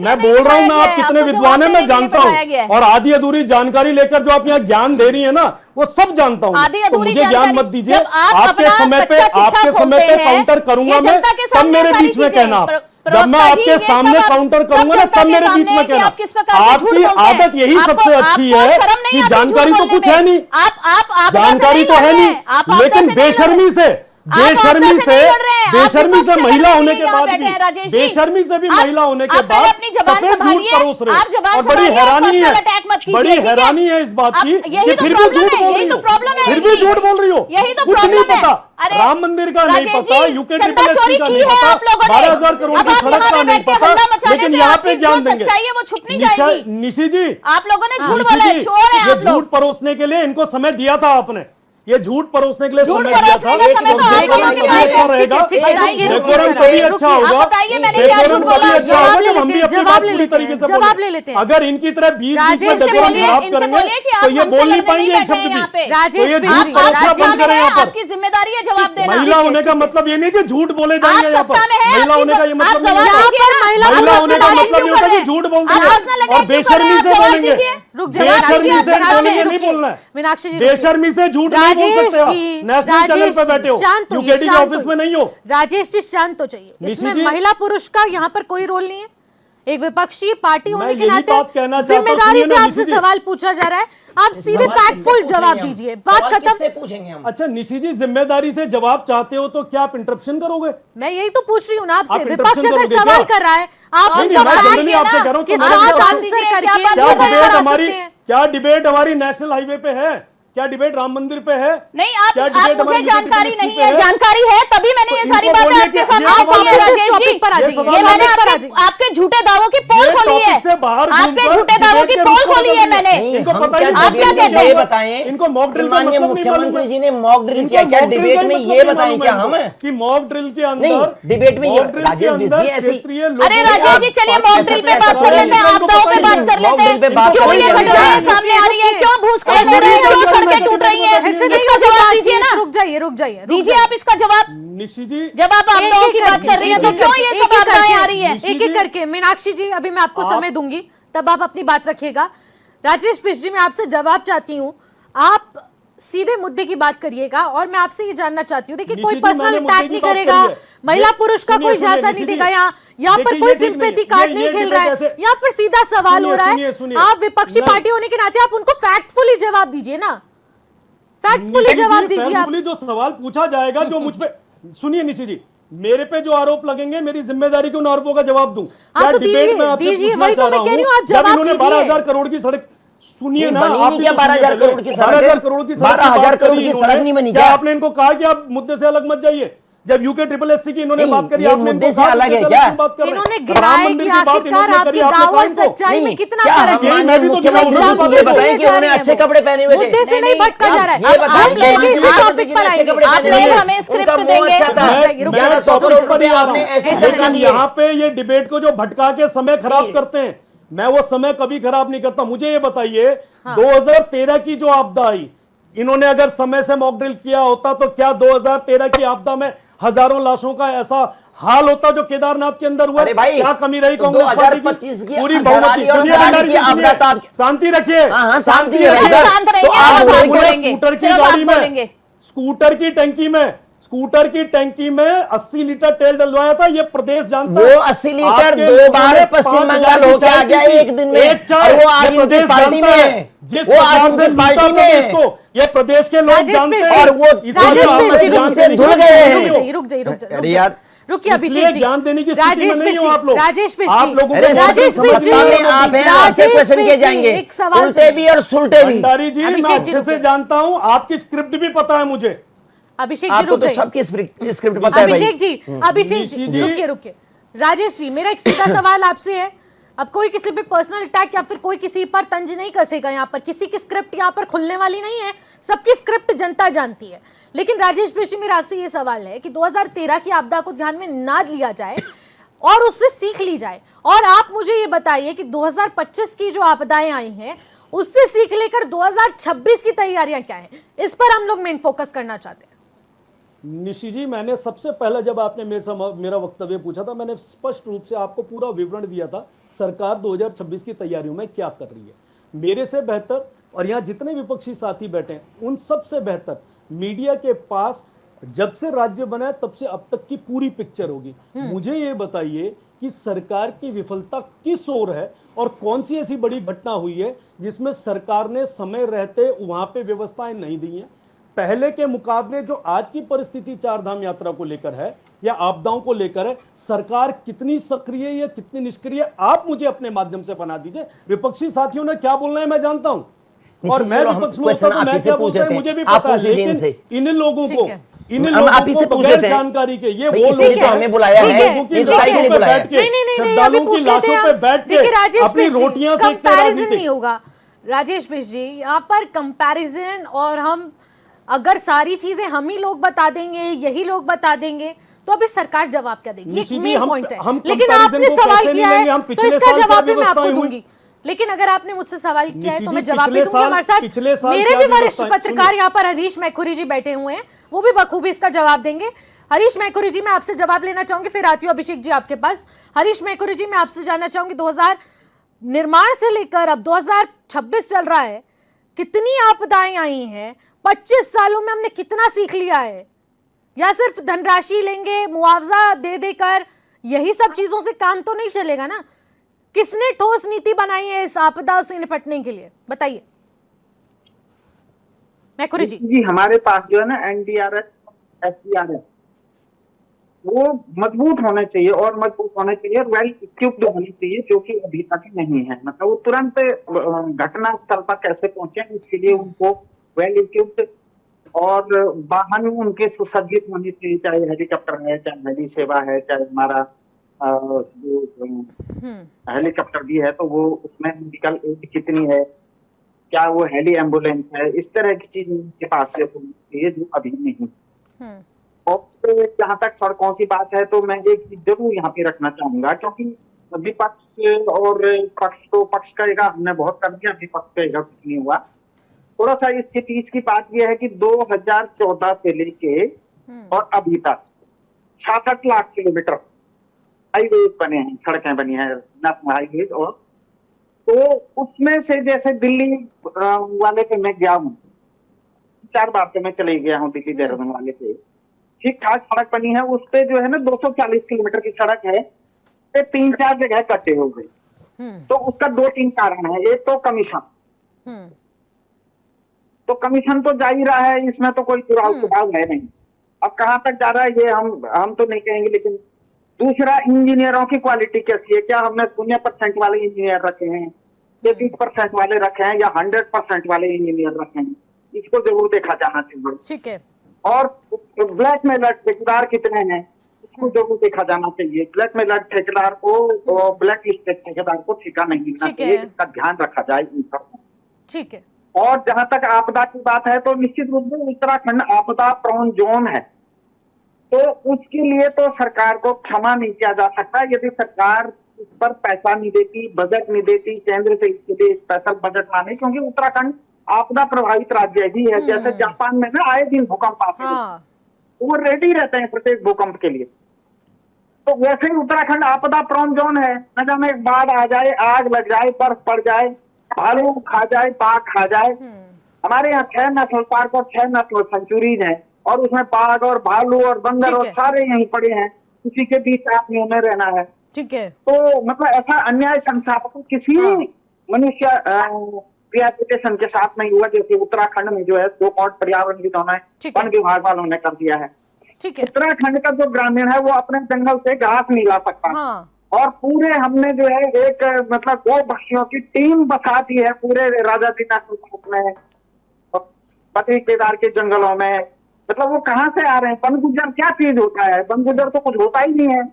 मैं बोल रहा हूँ, मैं आप कितने विद्वान हैं मैं जानता हूँ, और आधी अधूरी जानकारी लेकर जो आप यहाँ ज्ञान दे रही है ना, वो सब जानता हूँ। तो मुझे ज्ञान मत दीजिए। आपके समय पे काउंटर करूंगा मैं, तब मेरे बीच में कहना। जब मैं आपके सामने काउंटर करूंगा ना, तब मेरे बीच में कहना। आपकी आदत यही सबसे अच्छी है कि जानकारी तो कुछ है नहीं, जानकारी तो है नहीं, लेकिन बेशर्मी से महिला होने के बाद भी, बेशर्मी से भी महिला होने के बाद सफेद झूठ परोस रहे। और बड़ी हैरानी है इस बात की कि फिर भी झूठ बोल रही हो, फिर भी झूठ बोल रही हो। कुछ नहीं पता, राम मंदिर का नहीं पता, यूके SSSC का नहीं पता, 12,000 करोड़ की सड़क का नहीं पता, लेकिन यहाँ पे ज्ञान देंगे। निशी जी, आप लोगों ने झूठ बोला है, चोर हैं आप लोग। झूठ परोसने के लिए इनको समय दिया था आपने, ये झूठ परोसने के लिए समय दिया था। डेकोरम कभी अच्छा होगा, डेकोरम कभी अच्छा होगा जब हम भी अपनी बात पूरी तरीके से बोलें। अगर इनकी तरह बीच में डेकोरम खराब करेंगे तो ये बोल नहीं पाएंगे एक शब्द भी। राजेश तो ये झूठ परोसना बंद करें यहाँ पर। आपकी जिम्मेदारी है जवाब देना। महिला होने का मतलब ये नहीं कि झूठ बोले जाएंगे यहाँ पर, महिला होने का ये मतलब नहीं यहाँ होता। पर महिला महिला होने का मतलब ये होता है कि झूठ बोल देंगे और बेशर्मी से बोलेंगे, बेशर्मी से नहीं बोलना है, मीनाक्षी जी बेशर्मी से झूठ नहीं बोल सकते आप। नेशनल चैनल पे बैठे हो, यूकेडी के ऑफिस में नहीं हो। राजेश जी शांत हो जाइए, इसमें महिला पुरुष का यहाँ पर कोई रोल नहीं है। एक विपक्षी पार्टी होने के नाते जिम्मेदारी से आपसे सवाल पूछा जा रहा है, आप सीधे फैक्टफुल जवाब दीजिए, बात खत्म। पूछेंगे हम। अच्छा निशी जी, जिम्मेदारी से जवाब चाहते हो तो क्या आप इंटरप्शन करोगे? मैं यही तो पूछ रही हूँ ना आपसे, आप विपक्ष interruption अगर करोगे सवाल क्या? कर रहा है, आप नहीं, उनका मैं फैक्ट जनरली आपसे कह रहा हूं के तो साथ मैं आंसर करके क्या डिबेट करा हमारी, सकते हैं। क्या डिबेट हमारी नेशनल हाईवे पे है? क्या डिबेट राम मंदिर पे है? नहीं, क्या आप डिबेट मुझे हमारी जानकारी यूकेडी नहीं है, पे जानकारी है तभी मैंने ये तो सारी इनको बातें बोलिए आपके कि सामने ये रखी है। सवाल राजेश टॉपिक जी, पर आ जाइए, ये मैंने आपके झूठे दावों की पोल खोली है, टॉपिक से बाहर आपके घूमकर झूठे दावों की डिबेट के पोल रूप में खोली है बदल मैंने। दिया। इनको हम पता ही क्या नहीं, आप क्या कहते ये हैं? बताएं, इनको मॉक ड्रिल का माननीय मतलब नहीं मालूम मुख्यमंत्री है। जी ने मॉक ड्रिल इनको किया, क्या मॉक ड्रिल डिबेट का में मतलब ये नहीं बताएं मालूम क्या है हम इनको कि मॉक ड्रिल के अंदर, नहीं, डिबेट में ये मॉक ड्रिल के राजेश अंदर बिजली ऐसी- क्षेत्रीय अरे लोगों राजेश जी, चलिए मॉक ड्रिल पे बात कर लेते हैं, आपदाओं पे बात कर लेते हैं। क्यों ये घटनाएं सामने आ रही है, क्यों भूस्खलन हो रहे हैं, क्यों सड़कें टूट रही हैं, ऐसे नहीं इसका जवाब दीजिए ना। रुक जाइए दीजिए आप इसका जवाब। निशी जी, जब आप आपदाओं की बात कर रही है तो क्यों ये सब आपदाएं आ रही है? एक एक करके मीनाक्षी जी, अभी मैं आपको समय दूंगी, तब आप अपनी बात रखिएगा। राजेश मिश्र जी, मैं आपसे जवाब चाहती हूँ, आप सीधे मुद्दे की बात करिएगा, और मैं आपसे ये जानना चाहती हूँ, देखिए कोई निशी जी, पर्सनल मैंने मुद्दे अटैक की नहीं बात करेगा, करी है। महिला पुरुष का सुनिए, कोई सुनिए, झांसा निशी नहीं जी, देगा, यहाँ पर देखिए, कोई ये ठीक नहीं सिंपैथी है। कार्ड ये नहीं खेल डिबेट रहा है, ऐसे- यहाँ पर सीधा सवाल हो रहा है। सुनिए, आप विपक्षी नहीं। पार्टी होने के नाते आप उनको फैक्टफुली जवाब दीजिए ना, फैक्टफुली जवाब दीजिए आप। जो सवाल पूछा जाएगा, जो मुझ पे, सुनिए निशी जी, मेरे पे जो आरोप लगेंगे, मेरी जिम्मेदारी के उन आरोपों का जवाब दूं। हाँ, तो डिबेट में आपसे दीजिए, पूछना वही तो चाह मैं रहा कह रही हूँ, हूं, आप जब जवाब इन्होंने दीजिए। 12,000 करोड़ की सड़क, सुनिए ना, बनी आप नहीं भी क्या तो 12,000 सुनिए करोड़ की सड़क 12,000 करोड़ की सड़क की 12,000 बात करोड़ करी की इन्होंने। सड़क नहीं बनी क्या क्या? आपने इनको कहा कि आप मुद्दे से अलग मत जाइए? जब यूके ट्रिपल एससी की इन्होंने नहीं, बात करी, ये आपने मुद्दे इनको से कहा अलग मुद्दे है से क्या? क्यों बात कर रहे हैं? इन्होंने राम गिराया मंदिर कि की बात आखिरकार इन्होंने करी, आपकी आपने दाव कहा और इनको? सच्चाई में नहीं, कितना क्या फर्क हम है। यही माननीय मैं भी तो मुख्यमंत्री तुम्हें जी बात ये कर बताएं रही कि उन्होंने अच्छे कपड़े पहने हुए थे। मुद्दे से नहीं भटका जा रहा है। ये अब बताएं हम कि लोग इसी मुख्यमंत्री टॉपिक जी पर ने अच्छे आएंगे। कपड़े आप पहने लोग हुए थे। हमें उनका स्क्रिप्ट मुंह देंगे। अच्छा था। रुक जाइए, रुक जाइए, 1100 रुक करोड़ जाइए। रुपए आपने ऐसे ऐसा सरकार नहीं दिए। यहाँ पे ये डिबेट को जो भटका के समय खराब करते हैं, मैं वो समय कभी खराब नहीं करता। मुझे ये बताइए, 2013 की जो आपदा आई, इन्होंने अगर समय से मॉक ड्रिल किया होता तो क्या 2013 की आपदा में हजारों लाशों का ऐसा हाल होता जो केदारनाथ के अंदर हुआ? अरे भाई, क्या कमी रही तो कांग्रेस पार्टी 2025 की? की पूरी धराली बहुमती। और सुनिए धराली भंडारी की जी, आपदा सुनिए। तो आप- शांति रखिए। हाँ, शांति है रखिए। भाई साहब। शांत रहेंगे, तो आप आप बात लोगों ने बोलेंगे। स्कूटर की सिर्फ आप गाड़ी में, बोलेंगे। स्कूटर की टंकी में 80 लीटर तेल डलवाया था। ये प्रदेश जानता वो है। 80 लीटर आपके 2 लोगों बार ने पश्चिम 5,000 बंगाल की होके चाय आ गया पी थी। एक दिन में। एक चाय, और वो आज ये इनकी प्रदेश पार्टी जानता में है। है। जिस वो आज प्रकार इनकी से लूटा पार्टी में प्रदेश है। को, ये प्रदेश के लोग राजेश जानते मिश्र हैं। और वो इसलिए राजेश आप मिश्र, ज्ञान रुक देने की धुल स्थिति गए में हैं। नहीं हो। जाइए, रुक जाइए, अरे यार, रुकिए अभिषेक इसलिए जी। ज्ञान देने की स्थिति में राजेश नहीं हो मिश्र, आप लोग। राजेश मिश्र आप जी। लोगों को अरे राजेश समझ मिश्र नहीं जी, है। आप हैं, राजेश आपसे क्वेश्चन किए मिश्र जी, जाएंगे, एक सवाल उल्टे सुनिए। भी और सुलटे भी। भंडारी जी, मैं अभिषेक जी, अच्छे रुक से जाइए। जानता हूं, आपकी स्क्रिप्ट भी पता है मुझे। अभिषेक जी आपको रुक तो जाइए। सबकी स्क्रिप्ट पता है भाई। अभिषेक जी, अभिषेक जी, निशी जी। रुकिए रुकिए। राजेश जी, मेरा एक सीधा सवाल आपसे है। अब कोई किसी पे पर्सनल अटैक या फिर कोई किसी पर तंज नहीं कसेगा। यहाँ पर किसी की स्क्रिप्ट यहाँ पर खुलने वाली नहीं है। सबकी स्क्रिप्ट जनता जानती है। लेकिन राजेश मिश्र जी, मेरा आपसे ये सवाल है कि 2013 की आपदा को ध्यान में ना लिया जाए और उससे सीख ली जाए, और आप मुझे ये बताइए कि 2025 की जो आपदाएं आई हैं उससे सीख लेकर 2026 की तैयारियां क्या हैं। इस पर हम लोग मेन फोकस करना चाहते हैं। निशी जी, मैंने सबसे पहले जब आपने मेरा वक्तव्य पूछा था, मैंने स्पष्ट रूप से आपको पूरा विवरण दिया था सरकार 2026 की तैयारियों में क्या कर रही है। मेरे से बेहतर, और यहाँ जितने विपक्षी साथी बैठे हैं उन सबसे बेहतर मीडिया के पास जब से राज्य बना है तब से अब तक की पूरी पिक्चर होगी। मुझे ये बताइए कि सरकार की विफलता किस ओर है और कौन सी ऐसी बड़ी घटना हुई है जिसमें सरकार ने समय रहते वहां पे व्यवस्थाएं नहीं दी हैं। पहले के मुकाबले जो आज की परिस्थिति चार धाम यात्रा को लेकर है या आपदाओं को लेकर है, सरकार कितनी सक्रिय या कितनी निष्क्रिय, आप मुझे अपने माध्यम से बना दीजिए। विपक्षी साथियों ने क्या बोलना है मैं जानता हूं, और मैं विपक्ष में होता तो मैं क्या बोलता है मुझे भी पता है। लेकिन इन लोगों को बगैर जानकारी के ये वो लोग हमें बुलाया है, लोगों की ये तो काहे के लिए लाशों पे बुलाया बैठ है? के, श्रद्धालुओं की लाशों पे बैठ देखिए के राजेश अपनी मिश्र जी, रोटियां सेकते कंपैरिजन राजनीतिक। नहीं होगा। राजेश मिश्र जी, यहाँ पर कंपैरिजन, और हम अगर सारी चीजें हम ही लोग बता देंगे, यही लोग बता देंगे, तो अभी सरकार जवाब क्या देगी? निशी एक जी, मेन हम- पॉइंट है। हम लेकिन comparison आपने को सवाल कैसे किया नहीं लेंगे? हम है तो पिछले इसका साल क्या जवाब भी मैं व्यवस्थाएं आपको हुई? दूंगी। लेकिन अगर आपने मुझसे सवाल किया है निशी तो जी, मैं जवाब भी पिछले दूंगी। हमारे पिछले साथ साल मेरे क्या भी वरिष्ठ व्यवस्थाएं- पत्रकार सुनिए। यहाँ पर हरीश मैखुरी जी बैठे हुए हैं, वो भी बखूबी इसका जवाब देंगे। हरीश मैखुरी जी, मैं आपसे जवाब लेना चाहूंगी, फिर आती हूँ अभिषेक जी आपके पास। हरीश मैखुरी जी, मैं आपसे जानना चाहूंगी, 2000 निर्माण से लेकर अब 2026 चल रहा है, कितनी आपदाएं आई हैं? 25 सालों में हमने कितना सीख लिया है? या सिर्फ धनराशि लेंगे, मुआवजा दे देकर, यही सब चीजों से काम तो नहीं चलेगा ना। किसने ठोस नीति बनाई है इस आपदा से निपटने के लिए, बताइए मैखुरी जी। जी, हमारे पास जो है ना एनडीआरएफ, एसडीआरएफ, वो मजबूत होने चाहिए और मजबूत होने चाहिए और वेल इक्विप्ड होने चाहिए, जो कि अभी तक नहीं है। मतलब वो तुरंत घटना स्थल पर कैसे पहुंचे, इसके लिए उनको वेल इक्विप्ड और वाहन उनके सुसज्जित होने चाहिए, चाहे हेलीकॉप्टर है, चाहे हेली सेवा है, चाहे हमारा जो हेलीकॉप्टर भी है तो वो उसमें मेडिकल एड कितनी है, क्या वो हेली एम्बुलेंस है, इस तरह की चीज उनके पास से होनी चाहिए जो अभी नहीं। और जहाँ तक सड़कों की बात है तो मैं एक चीज जरूर यहाँ पे रखना चाहूंगा, क्योंकि विपक्ष और पक्ष तो पक्ष कहेगा हमने बहुत कर दिया, विपक्ष कहेगा कुछ नहीं हुआ। थोड़ा सा इसके बीच की बात यह है कि 2014 से लेके और अभी तक 66 लाख किलोमीटर हाईवे बने हैं, सड़कें बनी हैं, नेशनल हाईवे। और तो उसमें से जैसे दिल्ली वाले पे मैं गया हूँ 4 बार तो मैं चले गया हूँ, दिल्ली देहरादून वाले पे ठीक ठाक सड़क बनी है। उस पे जो है ना 240 किलोमीटर की सड़क है, 3-4 जगह कटे हो गए। तो उसका 2-3 कारण है। एक तो कमीशन, तो कमीशन तो जा ही रहा है, इसमें तो कोई दुराव है नहीं। अब कहां तक जा रहा है ये हम तो नहीं कहेंगे, लेकिन दूसरा इंजीनियरों की क्वालिटी कैसी है, क्या हमने 0% वाले इंजीनियर रखे हैं, ये 20% वाले रखे हैं या 100% वाले इंजीनियर रखे हैं, इसको जरूर देखा जाना चाहिए। ठीक है। और ब्लैक में ठेकेदार कितने हैं, इसको जरूर देखा जाना चाहिए। ब्लैक में ठेकेदार को, ब्लैक लिस्टेड ठेकेदार को ठेका नहीं मिलना ठीक है। चाहिए, इसका ध्यान रखा जाए इन सब में। ठीक है। और जहां तक आपदा की बात है, तो निश्चित रूप से उत्तराखंड आपदा प्रोन जोन है, तो उसके लिए तो सरकार को क्षमा नहीं किया जा सकता। यदि सरकार इस पर पैसा नहीं देती, बजट नहीं देती, केंद्र से इसके लिए स्पेशल बजट ना, क्योंकि उत्तराखंड आपदा प्रभावित राज्य ही है। जैसे जापान में ना आए दिन भूकंप आते हैं, हाँ। वो रेडी रहते हैं प्रत्येक भूकंप के लिए, तो वैसे ही उत्तराखंड आपदा प्रोन जोन है। न जाने बाढ़ आ जाए, आग लग जाए, बर्फ पड़ जाए, भालू खा जाए, बाघ खा जाए। हमारे यहाँ 6 नेशनल पार्क और 6 नेशनल सेंचुरीज हैं, और उसमें बाघ और भालू और बंदर ठीक और है। सारे यहीं पड़े हैं, उसी के बीच आपने में रहना है। ठीक है। तो मतलब ऐसा अन्याय संस्थापक किसी हाँ। मनुष्य रिहैबिलिटेशन के साथ नहीं हुआ, जैसे उत्तराखंड में जो है दो पर्यावरणविदों ने, ठीक है। वन विभाग वालों ने कर दिया है। ठीक है। उत्तराखंड का जो ग्रामीण है वो अपने जंगल से घास नहीं ला सकता, हाँ। और पूरे हमने जो है एक मतलब 2 पक्षियों की टीम बसा दी है पूरे राजा जी नेशनल पार्क में, बद्री केदार के जंगलों में। मतलब वो कहाँ से आ रहे हैं? वन गुज्जर क्या चीज होता है? वन गुज्जर तो कुछ होता ही नहीं है।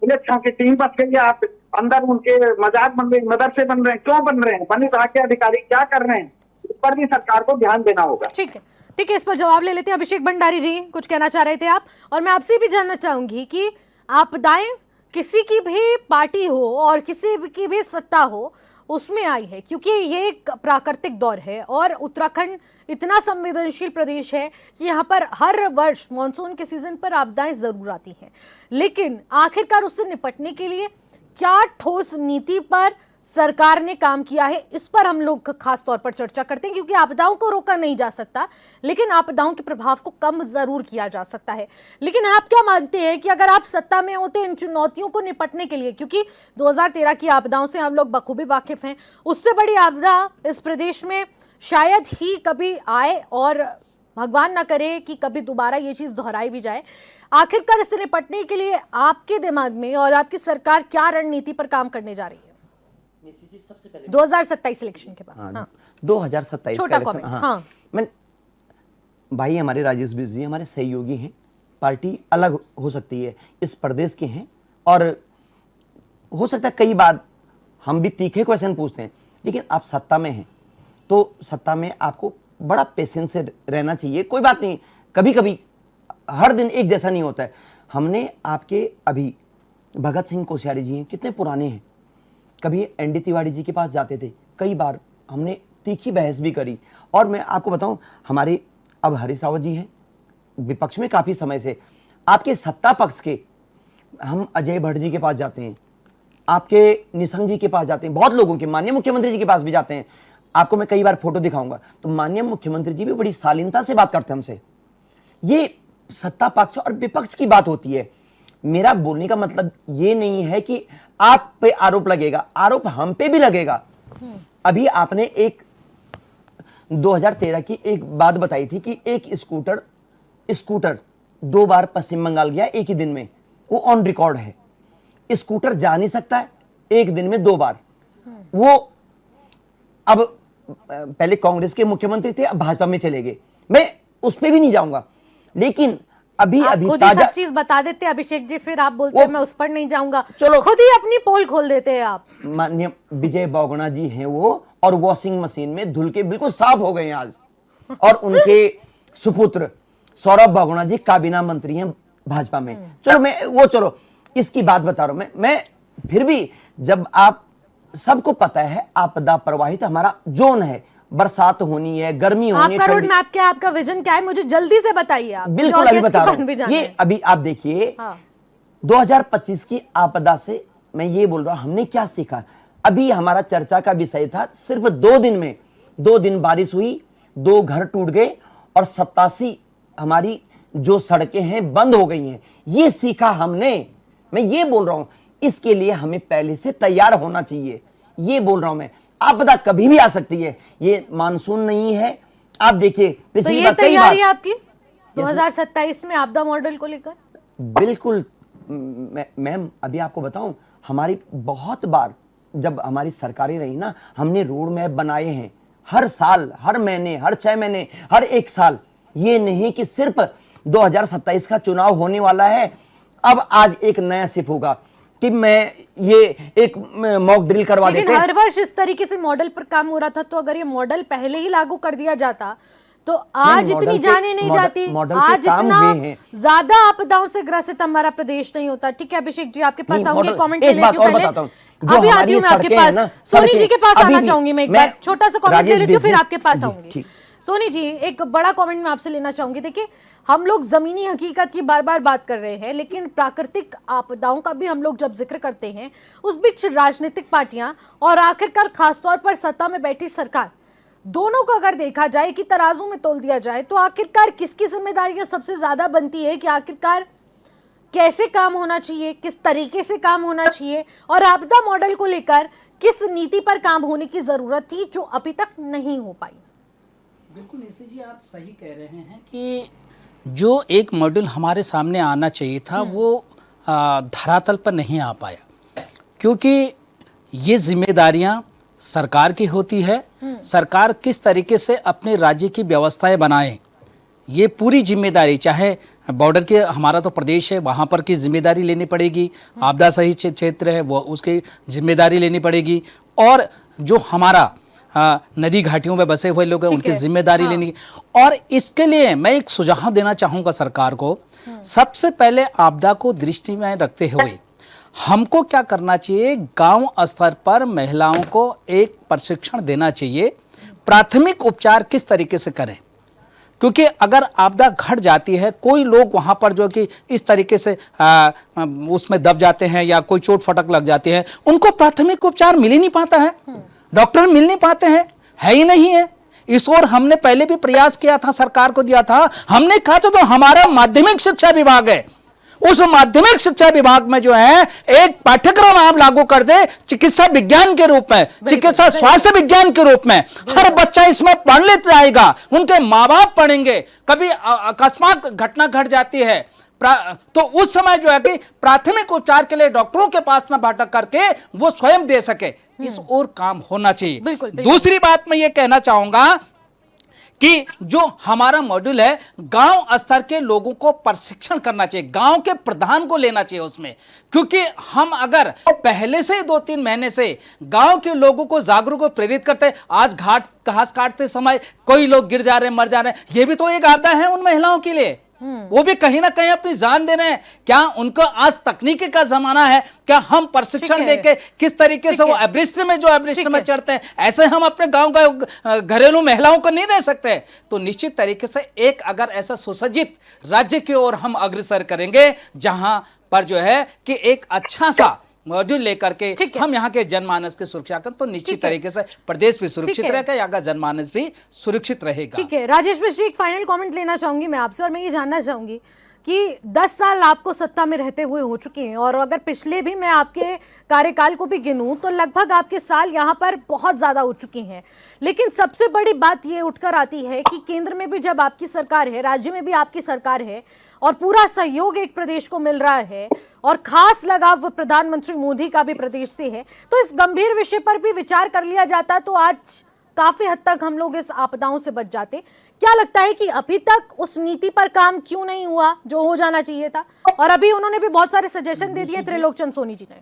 इलेक्शन की टीम बस गई है, आप अंदर उनके मजाक बन रहे हैं, मदरसे बन रहे हैं, क्यों बन रहे हैं? वन विभाग के अधिकारी क्या कर रहे हैं? इस पर भी सरकार को ध्यान देना होगा। ठीक है। ठीक है, इस पर जवाब ले लेते हैं। अभिषेक भंडारी जी, कुछ कहना चाह रहे थे आप, और मैं आपसे भी जानना चाहूंगी कि आपदाएं किसी की भी पार्टी हो और किसी की भी सत्ता हो उसमें आई है, क्योंकि ये एक प्राकृतिक दौर है और उत्तराखंड इतना संवेदनशील प्रदेश है कि यहाँ पर हर वर्ष मॉनसून के सीजन पर आपदाएं जरूर आती हैं, लेकिन आखिरकार उससे निपटने के लिए क्या ठोस नीति पर सरकार ने काम किया है, इस पर हम लोग खास तौर पर चर्चा करते हैं, क्योंकि आपदाओं को रोका नहीं जा सकता, लेकिन आपदाओं के प्रभाव को कम जरूर किया जा सकता है। लेकिन आप क्या मानते हैं कि अगर आप सत्ता में होते इन चुनौतियों को निपटने के लिए, क्योंकि 2013 की आपदाओं से हम लोग बखूबी वाकिफ हैं, उससे बड़ी आपदा इस प्रदेश में शायद ही कभी आए, और भगवान ना करे कि कभी दोबारा ये चीज दोहराई भी जाए। आखिरकार इससे निपटने के लिए आपके दिमाग में और आपकी सरकार क्या रणनीति पर काम करने जा रही है निशी जी? सबसे पहले 2027 इलेक्शन के बाद? हाँ, हाँ। 2027 छोटा का इलेक्शन। कमेंट। हाँ, हाँ। मैं भाई हमारे राजेश बिज जी हमारे सहयोगी हैं, पार्टी अलग हो सकती है, इस प्रदेश के हैं, और हो सकता है कई बार हम भी तीखे क्वेश्चन पूछते हैं, लेकिन आप सत्ता में हैं तो सत्ता में आपको बड़ा पेशेंस से रहना चाहिए। कोई बात नहीं, कभी कभी हर दिन एक जैसा नहीं होता है। हमने आपके अभी भगत सिंह कोश्यारी जी हैं, कितने पुराने हैं, कभी एनडी तिवारी जी के पास जाते थे, कई बार हमने तीखी बहस भी करी। और मैं आपको बताऊं, हमारे अब हरीश रावत जी हैं विपक्ष में काफ़ी समय से, आपके सत्ता पक्ष के हम अजय भट्ट जी के पास जाते हैं, आपके निशंक जी के पास जाते हैं, बहुत लोगों के, माननीय मुख्यमंत्री जी के पास भी जाते हैं। आपको मैं कई बार फोटो दिखाऊंगा, तो माननीय मुख्यमंत्री जी भी बड़ी शालीनता से बात करते हैं हमसे। ये सत्ता पक्ष और विपक्ष की बात होती है। मेरा बोलने का मतलब ये नहीं है कि आप पे आरोप लगेगा, आरोप हम पे भी लगेगा। अभी आपने एक 2013 की एक बात बताई थी कि एक स्कूटर 2 बार पश्चिम बंगाल गया एक ही दिन में, वो ऑन रिकॉर्ड है। स्कूटर जा नहीं सकता है एक दिन में 2 बार। वो अब पहले कांग्रेस के मुख्यमंत्री थे, अब भाजपा में चले गए, मैं उस पे भी नहीं जाऊंगा, लेकिन अभी खुद ही सब चीज बता देते हैं अभिषेक जी, फिर आप बोलते हैं मैं उस पर नहीं जाऊंगा। चलो, खुद ही अपनी पोल खोल देते हैं आप। माननीय विजय बहुगुणा जी हैं वो, और वॉशिंग मशीन में धुल के बिल्कुल साफ हो गए हैं आज। और उनके सुपुत्र सौरभ बहुगुणा जी काबीना मंत्री हैं भाजपा में। चलो इसकी बात बता रहा हूं मैं फिर भी, जब आप सबको पता है आपदा प्रवाहित हमारा जोन है, बरसात होनी है, गर्मी होनी है, आपका रोड मैप क्या है, आपका विजन क्या है, मुझे जल्दी से बताइए आप। बिल्कुल अभी बता रहा हूं। ये अभी आप देखिए, 2025 की आपदा से मैं ये बोल रहा हूं, हमने क्या सीखा। अभी हमारा चर्चा का विषय था, सिर्फ 2 दिन में 2 दिन बारिश हुई, 2 घर टूट गए और 87 हमारी जो सड़कें हैं बंद हो गई हैं। ये सीखा हमने। मैं ये बोल रहा हूं, इसके लिए हमें पहले से तैयार होना चाहिए। ये बोल रहा हूं मैं, आपदा कभी भी आ सकती है, ये मानसून नहीं है। आप देखिए तो ये तैयारी है आपकी 2027 में आपदा मॉडल को लेकर? बिल्कुल मैम, अभी आपको बताऊं, हमारी बहुत बार जब हमारी सरकारें रही ना, हमने रोड मैप बनाए हैं हर साल, हर महीने, हर 6 महीने, हर 1 साल। ये नहीं कि सिर्फ 2027 का चुनाव होने वाला है, अब आज एक नया सिर्फ होगा कि मैं ये एक मॉक ड्रिल करवा देते लेकिन हैं। हर वर्ष इस तरीके से मॉडल पर काम हो रहा था, तो अगर ये मॉडल पहले ही लागू कर दिया जाता तो आज मॉडल इतनी के- जाने नहीं मॉडल- जाती, मॉडल के आज काम इतना हुए हैं। ज्यादा आपदाओं से ग्रसित हमारा प्रदेश नहीं होता। ठीक है अभिषेक जी, आपके पास नहीं, आऊंगी, मॉडल- कमेंट एक ले बात लेती हूँ और पहले। बताता हूँ, जो अभी आती हमारी हूँ मैं आपके सड़कें पास, हैं ना, सोनी जी सड़कें, के पास अभी आना भी चाहूंगी मैं एक मैं बार, छोटा सा कमेंट ले राजेश लेती हूँ, फिर बिजनेस- आपके पास जी, आऊंगी। ठीक। सोनी जी, एक बड़ा कमेंट मैं आपसे लेना चाहूंगी। देखिए, हम लोग जमीनी हकीकत की बार बार बात कर रहे हैं, लेकिन प्राकृतिक आपदाओं का भी हम लोग जब जिक्र करते हैं, उस बीच राजनीतिक पार्टियां और आखिरकार खासतौर पर सत्ता में बैठी सरकार, दोनों को अगर देखा जाए कि तराजू में तोल दिया जाए, तो आखिरकार किसकी जिम्मेदारियां सबसे ज्यादा बनती है कि आखिरकार कैसे काम होना चाहिए, किस तरीके से काम होना चाहिए, और आपदा मॉडल को लेकर किस नीति पर काम होने की जरूरत थी जो अभी तक नहीं हो पाई? बिल्कुल निशी जी, आप सही कह रहे हैं कि जो एक मॉड्यूल हमारे सामने आना चाहिए था वो धरातल पर नहीं आ पाया, क्योंकि ये जिम्मेदारियां सरकार की होती है। सरकार किस तरीके से अपने राज्य की व्यवस्थाएं बनाए, ये पूरी जिम्मेदारी, चाहे बॉर्डर के, हमारा तो प्रदेश है, वहाँ पर की जिम्मेदारी लेनी पड़ेगी, आपदा सही क्षेत्र है वो उसकी जिम्मेदारी लेनी पड़ेगी, और जो हमारा नदी घाटियों में बसे हुए लोग हैं उनकी जिम्मेदारी लेनी। और इसके लिए मैं एक सुझाव देना चाहूँगा सरकार को। सबसे पहले आपदा को दृष्टि में रखते हुए हमको क्या करना चाहिए, गांव स्तर पर महिलाओं को एक प्रशिक्षण देना चाहिए, प्राथमिक उपचार किस तरीके से करें, क्योंकि अगर आपदा घट जाती है, कोई लोग वहां पर जो कि इस तरीके से उसमें दब जाते हैं या कोई चोट फटक लग जाती है, उनको प्राथमिक उपचार मिल ही नहीं पाता है, डॉक्टर मिल नहीं पाते हैं, है ही नहीं है। इस ओर हमने पहले भी प्रयास किया था, सरकार को दिया था, हमने कहा तो हमारा माध्यमिक शिक्षा विभाग है, उस माध्यमिक शिक्षा विभाग में जो है एक पाठ्यक्रम आप लागू कर दे चिकित्सा विज्ञान के रूप में, चिकित्सा स्वास्थ्य विज्ञान के रूप में, हर बच्चा इसमें पढ़ लेता आएगा, उनके माँ बाप पढ़ेंगे। कभी अकस्मात घटना घट जाती है तो उस समय जो है कि प्राथमिक उपचार के लिए डॉक्टरों के पास ना भटक करके वो स्वयं दे सके, इस ओर काम होना चाहिए। बिल्कुल। दूसरी बात मैं ये कहना चाहूंगा कि जो हमारा मॉड्यूल है, गांव स्तर के लोगों को प्रशिक्षण करना चाहिए, गांव के प्रधान को लेना चाहिए उसमें, क्योंकि हम अगर पहले से 2-3 महीने से गांव के लोगों को जागरूक और प्रेरित करते, आज घास काटते समय कोई लोग गिर जा रहे हैं, मर जा रहे हैं, ये भी तो एक आपदा है उन महिलाओं के लिए, वो भी कहीं ना कहीं अपनी जान दे रहे हैं। क्या उनको आज तकनीकी का जमाना है, क्या हम प्रशिक्षण देके किस तरीके से वो एवरेस्ट में जो एवरेस्ट में चढ़ते हैं, ऐसे हम अपने गांव का घरेलू महिलाओं को नहीं दे सकते? तो निश्चित तरीके से एक अगर ऐसा सुसज्जित राज्य की ओर हम अग्रसर करेंगे जहां पर जो है कि एक अच्छा सा मॉड्यूल लेकर के हम यहाँ के जनमानस की सुरक्षा करें, तो निश्चित तरीके से प्रदेश भी सुरक्षित रहेगा, यहाँ का जनमानस भी सुरक्षित रहेगा। ठीक है राजेश मिश्र, एक फाइनल कमेंट लेना चाहूंगी मैं आपसे, और मैं ये जानना चाहूंगी कि 10 साल आपको सत्ता में रहते हुए हो चुके हैं, और अगर पिछले भी मैं आपके कार्यकाल को भी गिनूं तो लगभग आपके साल यहाँ पर बहुत ज्यादा हो चुके हैं, लेकिन सबसे बड़ी बात ये उठकर आती है कि केंद्र में भी जब आपकी सरकार है, राज्य में भी आपकी सरकार है, और पूरा सहयोग एक प्रदेश को मिल रहा है, और खास लगाव प्रधानमंत्री मोदी का भी प्रदेश से है, तो इस गंभीर विषय पर भी विचार कर लिया जाता तो आज काफी हद तक हम लोग इस आपदाओं से बच जाते। क्या लगता है कि अभी तक उस नीति पर काम क्यों नहीं हुआ जो हो जाना चाहिए था? और अभी उन्होंने भी बहुत सारे सजेशन दे दिए त्रिलोकचंद सोनी जी ने।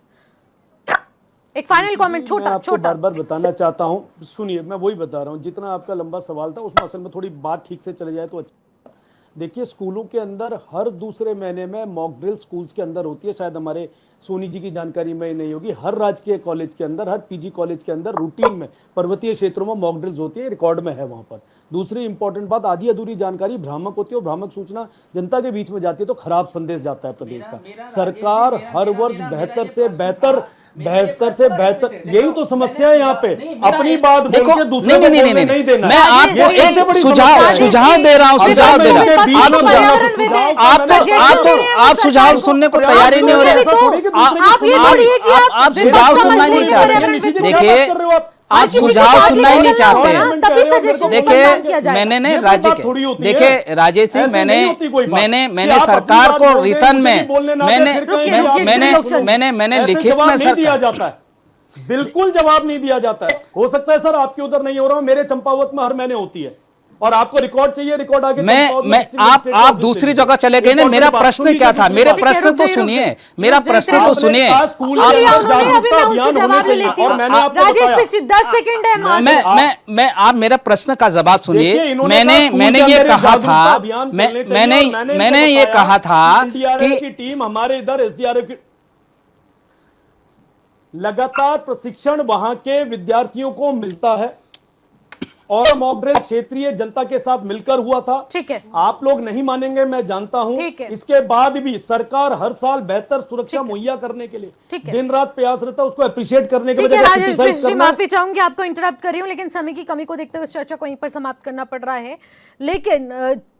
एक फाइनल कमेंट छोटा छोटा बार बताना चाहता हूँ, सुनिए मैं वही बता रहा हूँ, जितना आपका लंबा सवाल था उसमें असल में थोड़ी बात ठीक से चले जाए तो अच्छा। देखिए, स्कूलों के अंदर हर दूसरे महीने में मॉक ड्रिल स्कूल्स के अंदर होती है, शायद हमारे सोनी जी की जानकारी में नहीं होगी, हर राजकीय कॉलेज के अंदर, हर पीजी कॉलेज के अंदर रूटीन में पर्वतीय क्षेत्रों में मॉक ड्रिल्स होती है, रिकॉर्ड में है वहां पर। दूसरी इंपॉर्टेंट बात, आधी अधूरी जानकारी भ्रामक होती है, और भ्रामक सूचना जनता के बीच में जाती है तो खराब संदेश जाता है प्रदेश का। सरकार हर वर्ष बेहतर से बेहतर, यही तो समस्या है यहाँ पे, अपनी बात बोल के दूसरे को बोलने नहीं देना। मैं आपको एक सुझाव दे रहा हूँ, आप सुझाव सुनने को तैयार ही नहीं हो रहे, आप सुझाव सुनना ही नहीं चाहते। देखिए, आप सुझाव सुनना ही नहीं चाहते। देखिए, मैंने राज्य के, देखिए राजेश जी, मैंने सरकार को रिटर्न में मैंने लिखित में बिल्कुल जवाब नहीं दिया जाता है। हो सकता है सर आपके उधर नहीं हो रहा, मेरे चंपावत में हर महीने होती है, और आपको रिकॉर्ड चाहिए, रिकॉर्ड आगे चंपावत में डिस्ट्रिक्ट आप मजिस्ट्रेट ऑफिस दूसरी से जगह चले गए ना। रिकॉर्ड मेरा की बात प्रश्न सुनिए, क्या था, दूसरी मेरे बात। प्रश्न तो सुनिए, मेरा प्रश्न तो सुनिए। स्कूल लिया में उन्होंने, अभी मैं उनसे जागरूकता जवाब अभियान ले होने लेती चाहिए। हूँ। और मैंने आपको राजेश बताया, पिछली 10 सेकंड है मान मैं आप मेरा प्रश्न का जवाब सुनिए। देखिए, इन्होंने मैंने कहा स्कूल मैंने के ये अंदर कहा जागरूकता था, अभियान चलने चाहिए, मैंने और मैंने मैंने इनको ये बताया कहा था एनडीआरएफ कि की टीम हमारे इधर एसडीआरएफ की लगातार प्रशिक्षण वहां के विद्यार्थियों को मिलता है, और मॉक ड्रिल क्षेत्रीय जनता के साथ मिलकर हुआ था। ठीक है। आप लोग नहीं मानेंगे, मैं जानता हूं। ठीक है। इसके बाद भी सरकार हर साल बेहतर सुरक्षा ठीक है। मुहैया करने के लिए ठीक है। दिन रात प्रयास रहता है, उसको अप्रिशिएट करने के ठीक है बजाय राजेश क्रिटिसाइज मिश्र जी, करना। माफी चाहूंगी आपको इंटरप्ट कर रही हूँ, लेकिन समय की कमी को देखते हुए इस चर्चा को यहीं पर समाप्त करना पड़ रहा है। लेकिन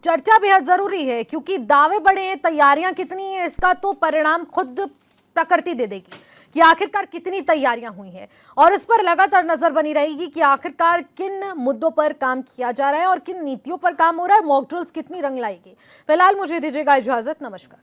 चर्चा बेहद जरूरी है, क्योंकि दावे बड़े हैं, तैयारियां कितनी है इसका तो परिणाम खुद प्रकृति दे देगी कि आखिरकार कितनी तैयारियां हुई हैं, और इस पर लगातार नजर बनी रहेगी कि आखिरकार किन मुद्दों पर काम किया जा रहा है और किन नीतियों पर काम हो रहा है, मॉक ड्रिल्स कितनी रंग लाएगी। फिलहाल मुझे दीजिएगा इजाजत, नमस्कार।